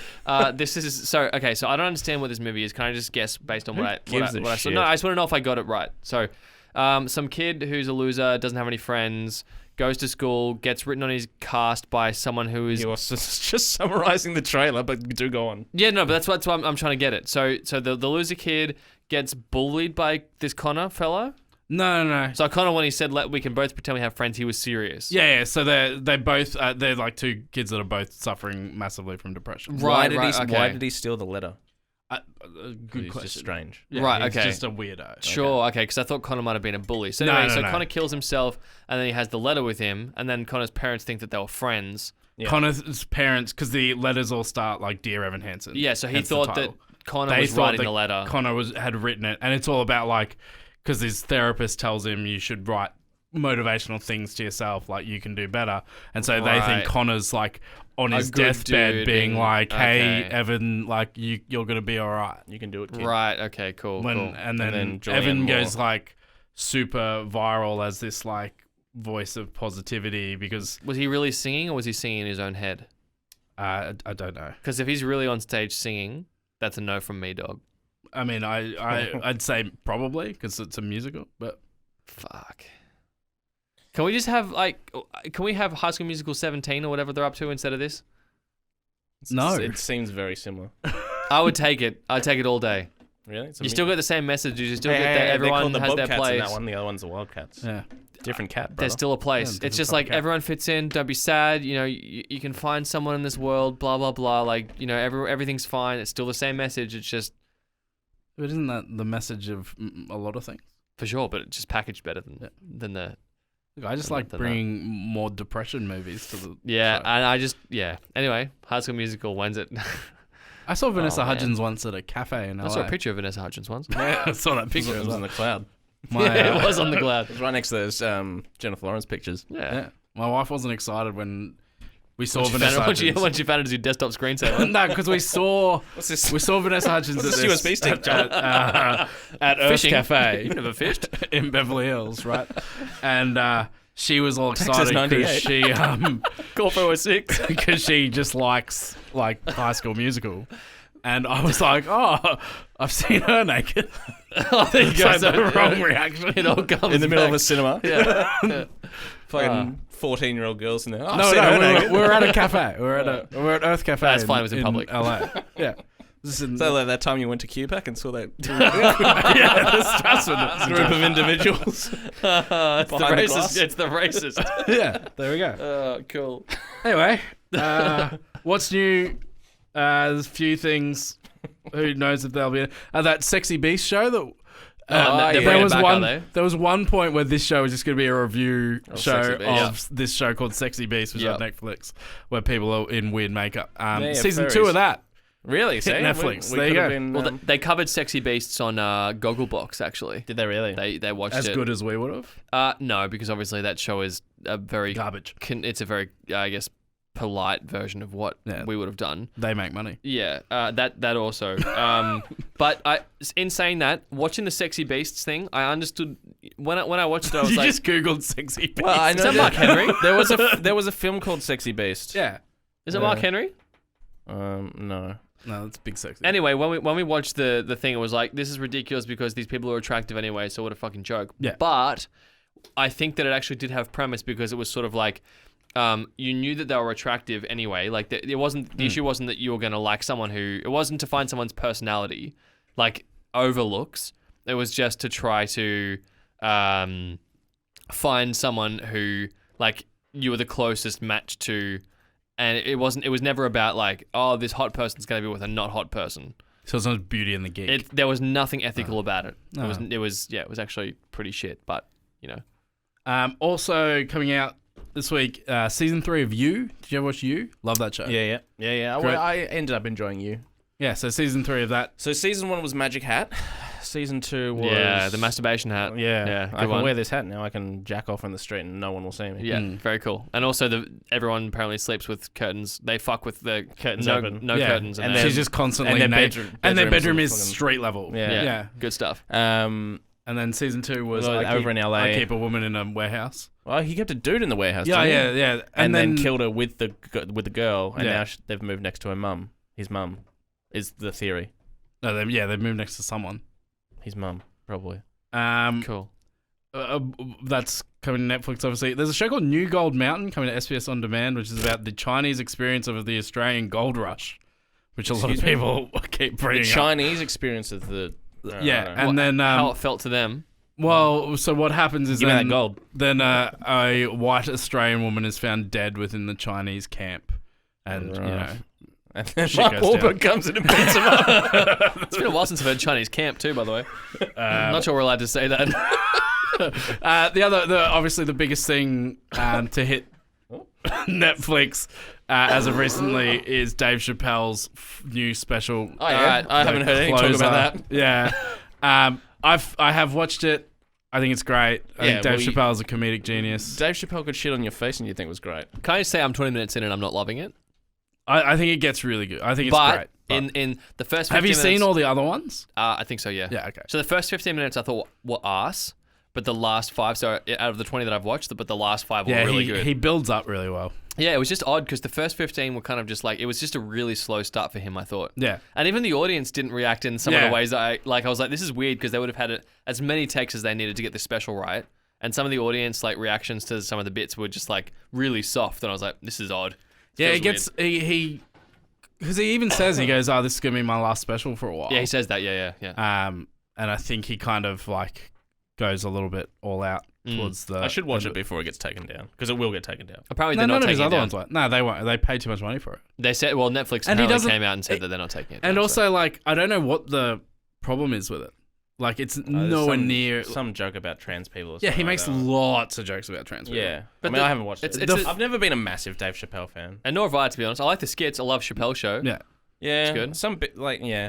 This is so okay. So I don't understand what this movie is. Can I just guess based on what I saw? shit? No, I just want to know if I got it right. So, some kid who's a loser, doesn't have any friends, goes to school, gets written on his cast by someone who is. He was just summarizing the trailer, but do go on. Yeah, no, but that's why I'm trying to get it. So the loser kid gets bullied by this Connor fellow. No. So Connor, when he said we can both pretend we have friends, he was serious. Yeah. So they both they're like two kids that are both suffering massively from depression. Right. Why did he steal the letter? Good He's question. just strange. Yeah, Right, he's okay. just a weirdo. Sure, okay, because I thought Connor might have been a bully. So No, anyway, no. Connor kills himself, and then he has the letter with him, and then Connor's parents think that they were friends. Yeah. Connor's parents, because the letters all start like "Dear Evan Hansen." Yeah, so he hence the thought that title. Connor They was thought writing that the letter. Connor had written it, and it's all about like because his therapist tells him you should write motivational things to yourself, like you can do better. And so they Right. think Connor's like on A his good deathbed dude being being- like, hey, okay. Evan, like you're going to be all right. You can do it, kid. Right. Okay. Cool. cool. And then Julianne Evan Moore. goes like super viral as this like voice of positivity because Was he really singing, or was he singing in his own head? I don't know. Because if he's really on stage singing, that's a no from me, dog. I mean, I'd say probably because it's a musical, but Fuck. Can we just have can we have High School Musical 17 or whatever they're up to instead of this? no. It seems very similar. I would take it. I'd take it all day. Really? It's a You still get the same message. You still get that they're everyone called the has their Bobcats in place. that one. The other one's the Wildcats. Yeah. Different cat, brother. There's still a place. Yeah, It's just different like type of cat. everyone fits in. Don't be sad. You know, you can find someone in this world. Blah blah blah. Like everything's fine. It's still the same message. It's just But isn't that the message of a lot of things? for sure, but it's just packaged better than the Look, I just Than like that. bringing more depression movies to the yeah. show. And I just Anyway, High School Musical. When's it? I saw Vanessa man. Hudgens once at a cafe in LA. I saw a picture of Vanessa Hudgens once. I saw that picture It as was well. in the cloud. My, Yeah, it was on the cloud. It was right next to those Jennifer Lawrence pictures. Yeah. yeah. My wife wasn't excited when we saw Once Vanessa Hudgens. you found it as your desktop screensaver. No, because we saw What's this? Vanessa Hudgens at What's this this USB stick, John? at Earth Fishing. Cafe. You've never fished? In Beverly Hills, right? And she was all Texas excited because 98. she Call 406. because she just likes like High School Musical. And I was like, oh, I've seen her naked. Oh, there you It's go. like So, the wrong reaction. It all comes In the middle of back. a cinema. Yeah. Fucking 14-year-old girls in there. Oh, No, we were at a cafe. We were at Earth Cafe. That's fine, it was in public. LA. Yeah. This is in, So like that time you went to QPAC and saw that yeah, the Strassman. group of individuals. It's Behind the glass. It's the racist. Yeah, there we go. Cool. Anyway, what's new? There's a few things. Who knows if they'll be that Sexy Beast show that. they're there bringing was it back, one. are they? There was one point where this show was just going to be a review show Sexy Beast. of this show called Sexy Beast, which is on Yep. Netflix, where people are in weird makeup. Yeah, Season furries. 2 of that. Really? See? Netflix. We There you could have go. been, Well, they covered Sexy Beasts on Gogglebox, actually. did they really? They watched As it. good as we would have. No, because obviously that show is a very Garbage. it's a very I guess polite version of what Yeah. we would have done. They make money. Yeah, that also. But in saying that, watching the Sexy Beasts thing, I understood when I watched it. I was You like, just googled Sexy Beast. Well, I is know that Mark Henry? there was a film called Sexy Beast. Yeah. Is it Mark Henry? No. No, it's big sexy. Anyway, when we watched the thing, it was like, this is ridiculous because these people are attractive anyway, so what a fucking joke. Yeah. But I think that it actually did have premise because it was sort of like, you knew that they were attractive anyway. Like it wasn't the issue wasn't that you were gonna like someone who it wasn't to find someone's personality like over looks. It was just to try to find someone who like you were the closest match to. And it was never about like, oh, this hot person's going to be with a not hot person. So it's not Beauty and the Geek. There was nothing ethical about it. No. It was actually pretty shit, but you know. Also coming out this week, season 3 of You. Did you ever watch You? Love that show. Yeah. Great. Well, I ended up enjoying you. Yeah, so season 3 of that. So season 1 was Magic Hat. Season 2 was Yeah, the masturbation hat. Yeah, I good can one. wear this hat now. I can jack off on the street and no one will see me. Yeah, very cool. And also everyone apparently sleeps with curtains. They fuck with the Curtains no, open. no Yeah. curtains. And then, She's just constantly and their naked. And their bedrooms bedroom are is fucking- street level. Yeah. Yeah. good stuff. And then season 2 was Well, over in LA. I keep a woman in a warehouse. Well, he kept a dude in the warehouse. Yeah, didn't he? yeah. And then killed her with the girl, and Yeah. now they've moved next to her mum. His mum is the theory. No, they moved next to someone. His mum, probably. Cool. That's coming to Netflix, obviously. There's a show called New Gold Mountain coming to SBS On Demand, which is about the Chinese experience of the Australian gold rush, which a lot of Excuse me? people keep The bringing up. Chinese experience of the Yeah, and then how it felt to them. well, so what happens is Give me then that gold. Then a white Australian woman is found dead within the Chinese camp, and you know. Right. And then Shit Mark goes down. Wahlberg comes in and beats him up. It's been a while since I've heard Chinese camp too, by the way. I'm not sure we're allowed to say that. Obviously the biggest thing to hit Netflix as of recently is Dave Chappelle's new special. Oh, yeah. I haven't heard anything talk about that. Yeah, I have watched it. I think it's great. I Yeah, think Dave well, Chappelle's a comedic genius. Dave Chappelle could shit on your face and you think it was great. Can I just say I'm 20 minutes in and I'm not loving it? I think it gets really good. I think it's But great. But in the first 15 have you minutes, seen all the other ones? I think so, yeah. Yeah, okay. So the first 15 minutes I thought were arse, but the last 5, so out of the 20 that I've watched, but the last 5 were Yeah, really good. he builds up really well. Yeah, it was just odd because the first 15 were kind of just like, it was just a really slow start for him, I thought. Yeah. And even the audience didn't react in some of Yeah. the ways that I was like, this is weird because they would have had as many takes as they needed to get this special right. And some of the audience like reactions to some of the bits were just like really soft. And I was like, this is odd. Yeah, Feels it gets, because he even says, he goes, oh, this is going to be my last special for a while. weird. Yeah, he says that. Yeah. And I think he kind of like goes a little bit all out towards the... I should watch it before it gets taken down because it will get taken down. Apparently No, they're none not of his taking it other down. ones won't. No, they won't. They pay too much money for it. They said, well, Netflix And he apparently doesn't- came out and said that they're not taking it And down, also, like, I don't know what the problem is with it. Like, it's nowhere near... Some joke about trans people. Or Yeah, he something makes like that. lots of jokes about trans people. Yeah, But I haven't watched it. it's I've never been a massive Dave Chappelle fan. And nor have I, to be honest. I like the skits. I love Chappelle Show. Yeah. Yeah, It's good. Some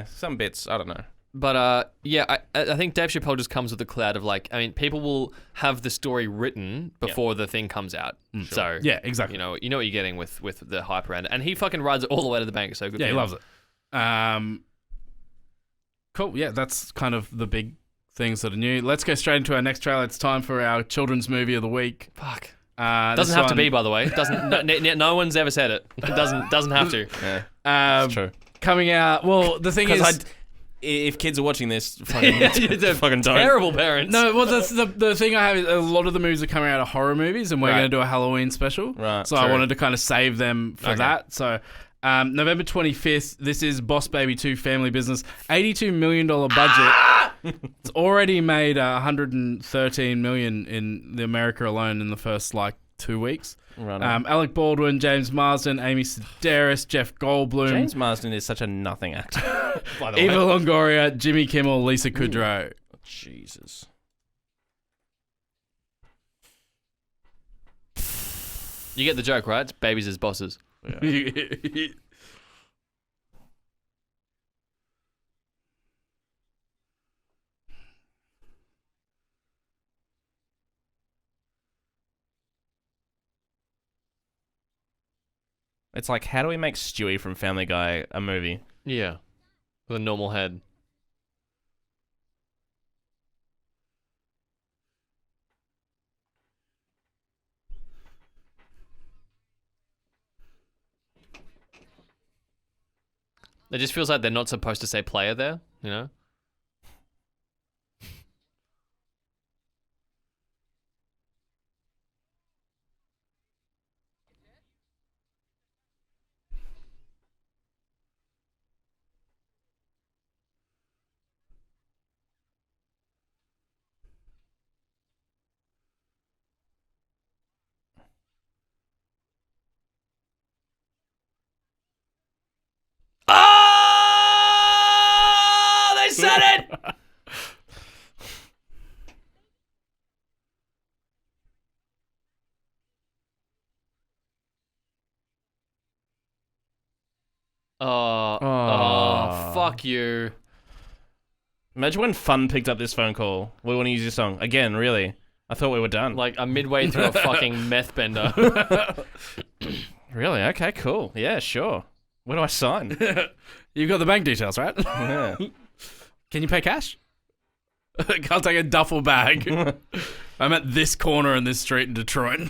some bits. I don't know. But yeah, I think Dave Chappelle just comes with a cloud of like, I mean, people will have the story written before the thing comes out. So Yeah, exactly. you know what you're getting with the hype around it, and he fucking rides it all the way to the bank. So good. Yeah, for he him. loves it. Cool. Yeah, that's kind of the big things that are new. Let's go straight into our next trailer. It's time for our children's movie of the week. Fuck. this Doesn't have to one- be, by the way. Doesn't. No one's ever said it. It doesn't have to. Yeah, it's true. Coming out. Well, the thing is, If kids are watching this, fucking, fucking don't. Terrible parents. no. Well, the thing I have is a lot of the movies are coming out of horror movies, and we're Right. going to do a Halloween special. Right, So I true. wanted to kind of save them for Okay. that. So. November 25th, this is Boss Baby 2 Family Business. $82 million budget. It's already made $113 million in the America alone in the first, 2 weeks. Right. Alec Baldwin, James Marsden, Amy Sedaris, Jeff Goldblum, James Marsden is such a nothing actor. By the Eva way. Longoria, Jimmy Kimmel, Lisa Kudrow. Jesus. You get the joke, right? It's babies as bosses. It's like, how do we make Stewie from Family Guy a movie? Yeah. With a normal head. It just feels like they're not supposed to say player there, you know? Oh! They said it! Oh, fuck you. Imagine when Fun picked up this phone call. We want to use your song. Again, really? I thought we were done. Like, I'm midway through a fucking meth bender. Really? Okay, cool. Yeah, sure. Where do I sign? You've got the bank details, right? Yeah. Can you pay cash? I'll take a duffel bag. I'm at this corner in this street in Detroit.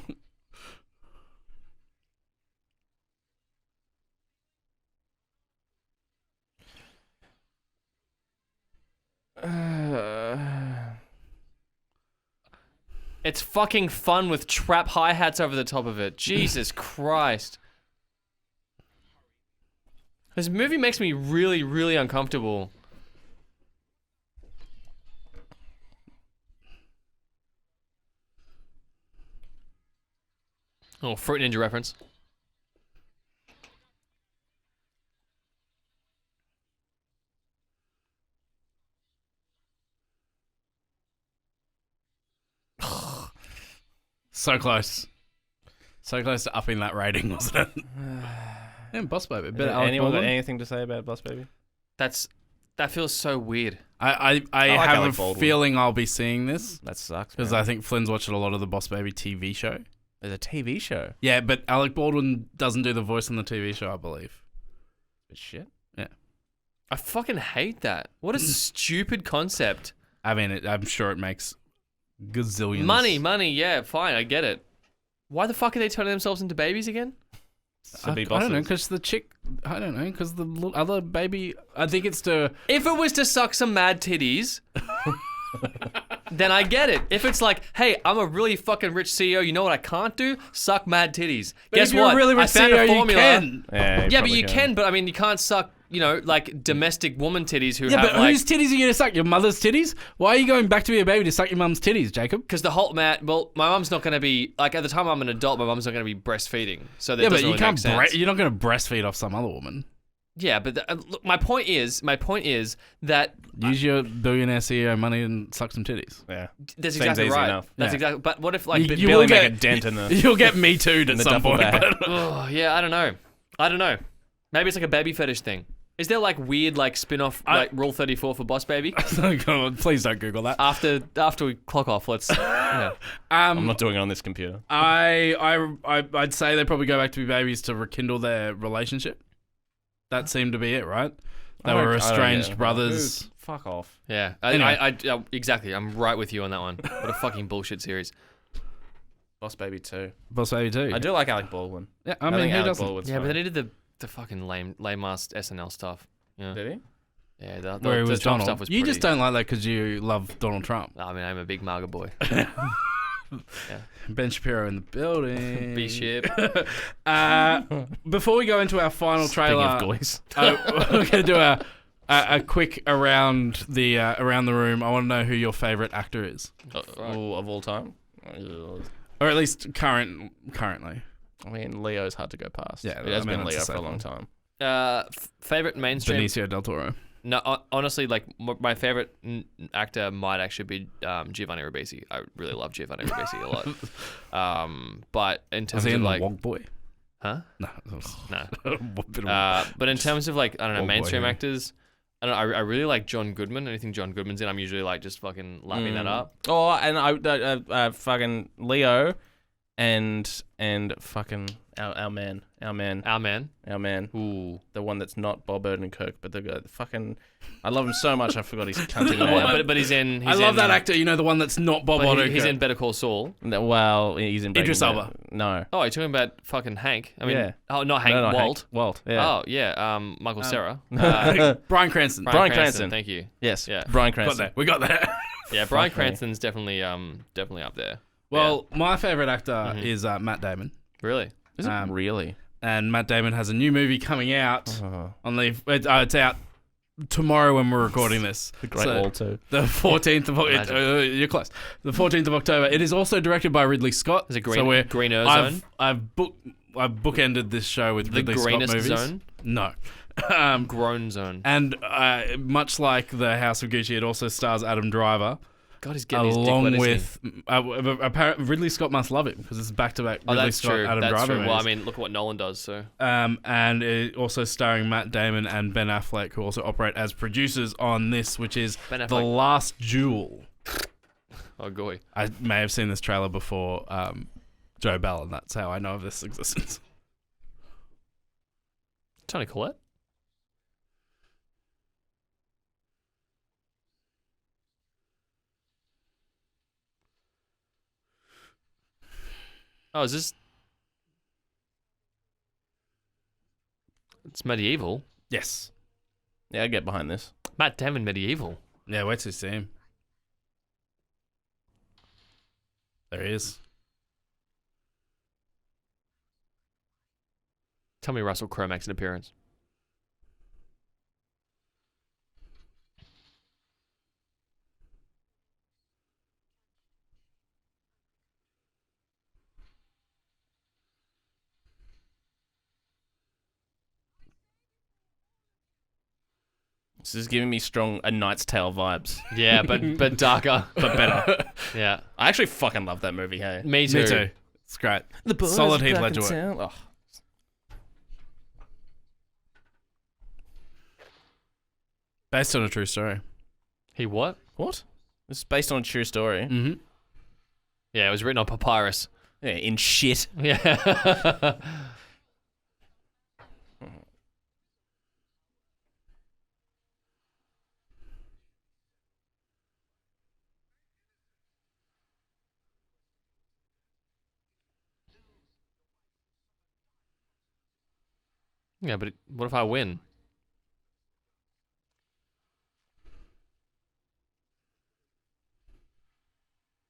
It's fucking fun with trap hi-hats over the top of it. Jesus Christ. This movie makes me really, really uncomfortable. Oh, Fruit Ninja reference. So close. So close to upping that rating, wasn't it? Yeah, Boss Baby. But Anyone got anything to say about Boss Baby? That's That feels so weird. I like have Alec a Baldwin. feeling I'll be seeing this That sucks. because man. I think Flynn's watching a lot of the Boss Baby TV show. There's a TV show. Yeah, but Alec Baldwin doesn't do the voice on the TV show, I believe. But shit. I fucking hate that. What a stupid concept. I mean, I'm sure it makes gazillions. Money, yeah, fine, I get it. Why the fuck are they turning themselves into babies again? To I be don't know, bosses. because the chick. I don't know, because the other baby. I think it's to. If it was to suck some mad titties, then I get it. If it's like, hey, I'm a really fucking rich CEO, you know what I can't do? Suck mad titties. But Guess if you're what? a really rich I found CEO, a formula. you can. Yeah, Yeah, but you can. But I mean, you can't suck, like domestic woman titties who Yeah, have but like. whose titties are you going to suck? Your mother's titties? Why are you going back to be a baby to suck your mum's titties, Jacob? Because the whole well, my mum's not going to be like at the time I'm an adult. My mum's not going to be breastfeeding, so that Yeah, but doesn't you really can't. make sense. You're not going to breastfeed off some other woman. Yeah, but look, my point is that Use your billionaire CEO money and suck some titties. Yeah. that's Seems exactly easy right. enough. That's Yeah. exactly. But what if like? You Barely will make get a dent in the. You'll get me too at the some duffel point. bag. but- Oh yeah, I don't know. Maybe it's like a baby fetish thing. Is there like weird like spin-off like Rule 34 for Boss Baby? Go on, please don't Google that. After we clock off, let's. Yeah. I'm not doing it on this computer. I'd say they probably go back to be babies to rekindle their relationship. That seemed to be it, right? They were estranged brothers. Dude, fuck off. Yeah. Anyway. I exactly. I'm right with you on that one. What a fucking bullshit series. Boss Baby 2. Boss Baby too. I do like Alec Baldwin. Yeah, I mean, think who Alec doesn't? Baldwin's Yeah, but fine. they needed the fucking lame ass SNL stuff. Yeah. Did he? Yeah. The Where he was Trump Donald. stuff was You pretty, just don't like that because you love Donald Trump. I mean, I'm a big MAGA boy. Ben Shapiro in the building. B-ship. Before we go into our final trailer, Speaking of goys. we're going to do a quick around the room. I want to know who your favorite actor is, Of all time? or at least currently. I mean, Leo's hard to go past. Yeah, it has I mean, been that's Leo a for a safe long one. time. Favorite mainstream. Benicio del Toro. No, honestly, like my favorite actor might actually be Giovanni Ribisi. I really love Giovanni Ribisi a lot. But in Was terms he of in like, The Wog Boy? huh? No. That was No. a bit of But in terms of like, I don't know, Old boy mainstream here. actors, I really like John Goodman. Anything John Goodman's in, I'm usually like just fucking lapping that up. Oh, and I fucking Leo and fucking our man. Our man. Ooh. The one that's not Bob Odenkirk, but the fucking. I love him so much. I forgot his cunting Well, name. but he's in. He's I love in, that actor. You know, the one that's not Bob but Odenkirk. he's in Better Call Saul. No, well, he's in Idris Breaking Elba. Bad. No. Oh, you're talking about fucking Hank? I mean, Yeah. oh, not Hank. No, Walt. Hank. Walt. Yeah. Oh yeah. Michael Cera. Bryan Cranston. Bryan Cranston. Thank you. Yes. Yeah. Brian Got Cranston. there. We got there. Yeah, Bryan Fuck me. Cranston's definitely up there. Well, my favorite actor is Matt Damon. Really? Is it really? And Matt Damon has a new movie coming out Oh, on the. It's out tomorrow when we're recording this. the Great So, Wall too. The 14th of Imagine. you're close. The 14th of October. It is also directed by Ridley Scott. Is it Green Zone? I've bookended this show with The Ridley Scott greenest movies. zone? No. Grown Zone. And much like the House of Gucci, it also stars Adam Driver. God, he's getting his dick Along wet, isn't he? with apparently Ridley Scott must love it because it's back to back. Oh, Ridley that's Scott, true. Adam That's Driver true. Well, I movies. mean, look at what Nolan does. So And it also starring Matt Damon and Ben Affleck, who also operate as producers on this, which is Ben The Affleck. Last Duel. oh goy. I may have seen this trailer before Joe Bell, and that's how I know of this existence. Tony Collette. Oh, is this? It's medieval. Yes. Yeah, I get behind this. Matt Damon medieval. Yeah, wait to see him. There he is. Tell me Russell Crowe makes an appearance. This is giving me strong A Knight's Tale vibes, Yeah, but darker. but better. Yeah. I actually fucking love that movie. Hey, Me too. Me too. It's great. Solid Heath Ledger work. Oh. Based on a true story. He what? What? It's based on a true story. Mm-hmm. Yeah, it was written on papyrus. Yeah, in shit. Yeah. Yeah, but what if I win?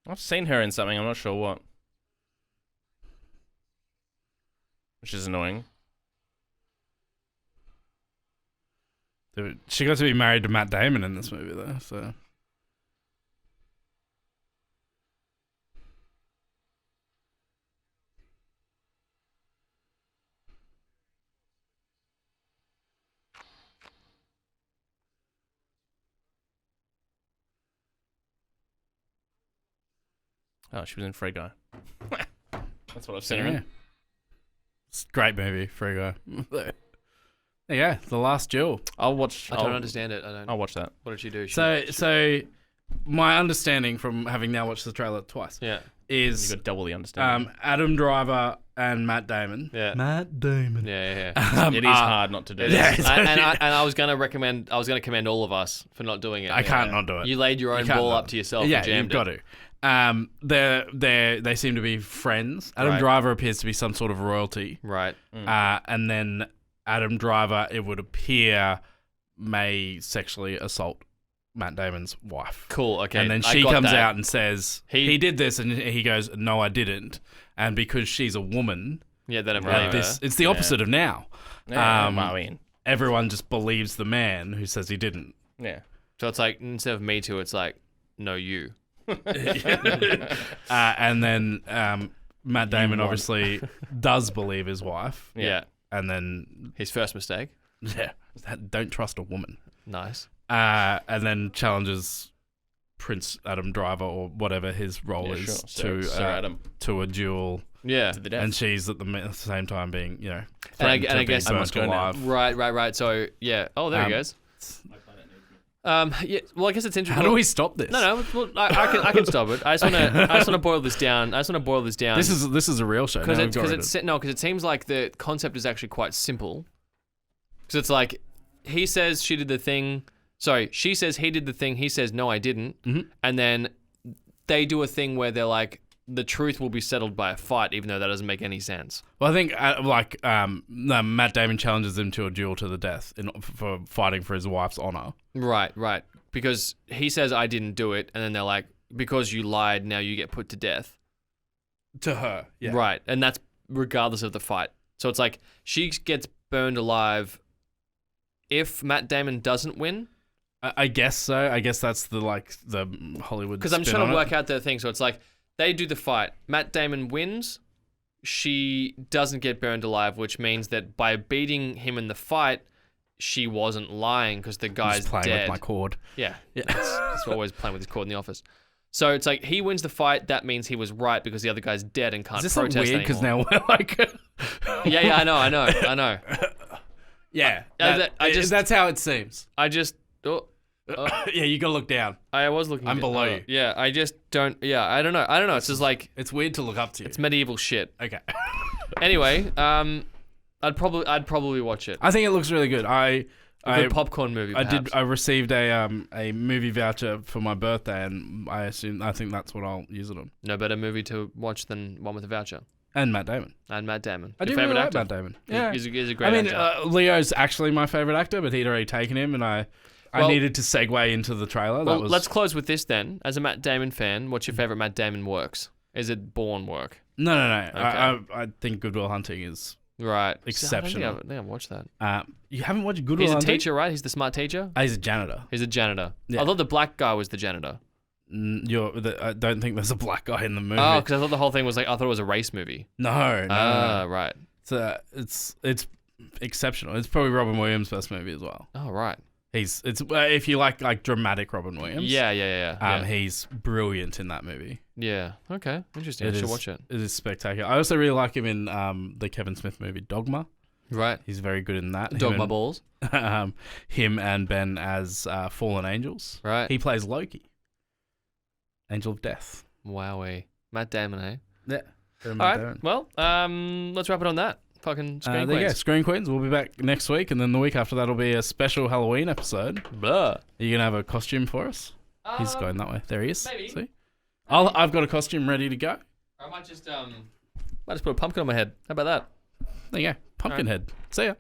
I've seen her in something. I'm not sure what. Which is annoying. She got to be married to Matt Damon in this movie, though. So Oh, she was in Free Guy. That's what I've seen her yeah, in. it's a great movie, Free Guy. Yeah, The Last Duel. I'll watch. I don't understand it. I don't. I'll watch that. What did she do? So my understanding from having now watched the trailer twice Yeah. You is got double the understanding. Adam Driver and Matt Damon. Yeah. Matt Damon. Yeah. It is hard not to do. Yeah, This. I was gonna recommend. I was gonna commend all of us for not doing it. I can't not do it. You laid your own can't ball not. up to yourself. Yeah, and jammed you've got it. to. They seem to be friends. Adam Right. Driver appears to be some sort of royalty. Right. And then Adam Driver, it would appear, may sexually assault Matt Damon's wife. Cool. Okay. And then I she got comes that. out and says, He- he did this, and he goes, no, I didn't. And because she's a woman, Yeah. Then I'm Right. right. it's the opposite of now. Yeah, I mean, Everyone just believes the man who says he didn't. yeah. So it's like instead of me too, it's like no you. And then Matt Damon won. obviously does believe his wife. Yeah. And then, His first mistake. don't trust a woman. Nice. And then challenges Prince Adam Driver or whatever his role Yeah, is sure. Sir Adam. to a duel. Yeah. To the death. And she's at the same time being, And threatened I to guess- be I must burnt go now. alive. Right. So yeah. Oh, there he goes. Yeah. Well, I guess it's interesting. How do we stop this? No. Well, I can stop it. I just want to boil this down. This is a real show. because Now because we've got rid it seems like the concept is actually quite simple. Because it's like he says she did the thing. Sorry, she says he did the thing. He says no, I didn't. Mhm. And then they do a thing where they're like, the truth will be settled by a fight, even though that doesn't make any sense. Well, I think Matt Damon challenges him to a duel to the death for fighting for his wife's honor. Right. Because he says I didn't do it, and then they're like, because you lied, now you get put to death. To her, yeah. Right, and that's regardless of the fight. So it's like she gets burned alive if Matt Damon doesn't win. I guess so. I guess that's the Hollywood. Because I'm spin trying on to it. work out the thing. So it's like they do the fight. Matt Damon wins. She doesn't get burned alive, which means that by beating him in the fight, she wasn't lying because the I'm guy's just playing dead. with my cord. Yeah, it's always playing with his cord in the office. So it's like he wins the fight. That means he was right because the other guy's dead and can't Is this like protest weird? Because anymore. now we're like, Yeah, I know. yeah, that's how it seems. I just. Yeah, you gotta look down. I was looking. I'm below you. Yeah, I just don't. Yeah, I don't know. It's just like It's weird to look up to you. it's medieval shit. Okay. Anyway, I'd probably watch it. I think it looks really good. A good popcorn movie. I Perhaps. did. I received a movie voucher for my birthday, and I think that's what I'll use it on. No better movie to watch than one with a voucher. And Matt Damon. And Matt Damon. I Your do really favorite like actor? Matt Damon. He's- Yeah, he's a great I mean, actor. Leo's actually my favorite actor, but he'd already taken him, and I Well- needed to segue into the trailer. Well, that was, let's close with this then. As a Matt Damon fan, what's your favorite Matt Damon works? Is it Bourne work? No. Okay. I think Good Will Hunting is. Right. Exceptional. I don't think I've watched that. You haven't watched Good Will He's a Hunting? teacher, right? He's the smart teacher? He's a janitor. He's a janitor. Yeah. I thought the black guy was the janitor. I don't think there's a black guy in the movie. Oh, because I thought the whole thing was like, I thought it was a race movie. No. Right. It's exceptional. It's probably Robin Williams' first movie as well. Oh, right. It's if you like dramatic Robin Williams. Yeah. He's brilliant in that movie. Yeah. Okay. Interesting. I should watch it. It is spectacular. I also really like him in the Kevin Smith movie Dogma. Right. He's very good in that. Dog Him my and- balls. him and Ben as fallen angels. Right. He plays Loki, Angel of Death. Wowee. Matt Damon, eh? Yeah. All right. Well, let's wrap it on that. Fucking Screen There you go, Queens. Screen Queens. We'll be back next week, and then the week after that will be a special Halloween episode. Blah. Are you gonna have a costume for us? He's going that way. There he is. maybe. See? I've got a costume ready to go. I might just put a pumpkin on my head. How about that? There you go. Pumpkinhead. See ya.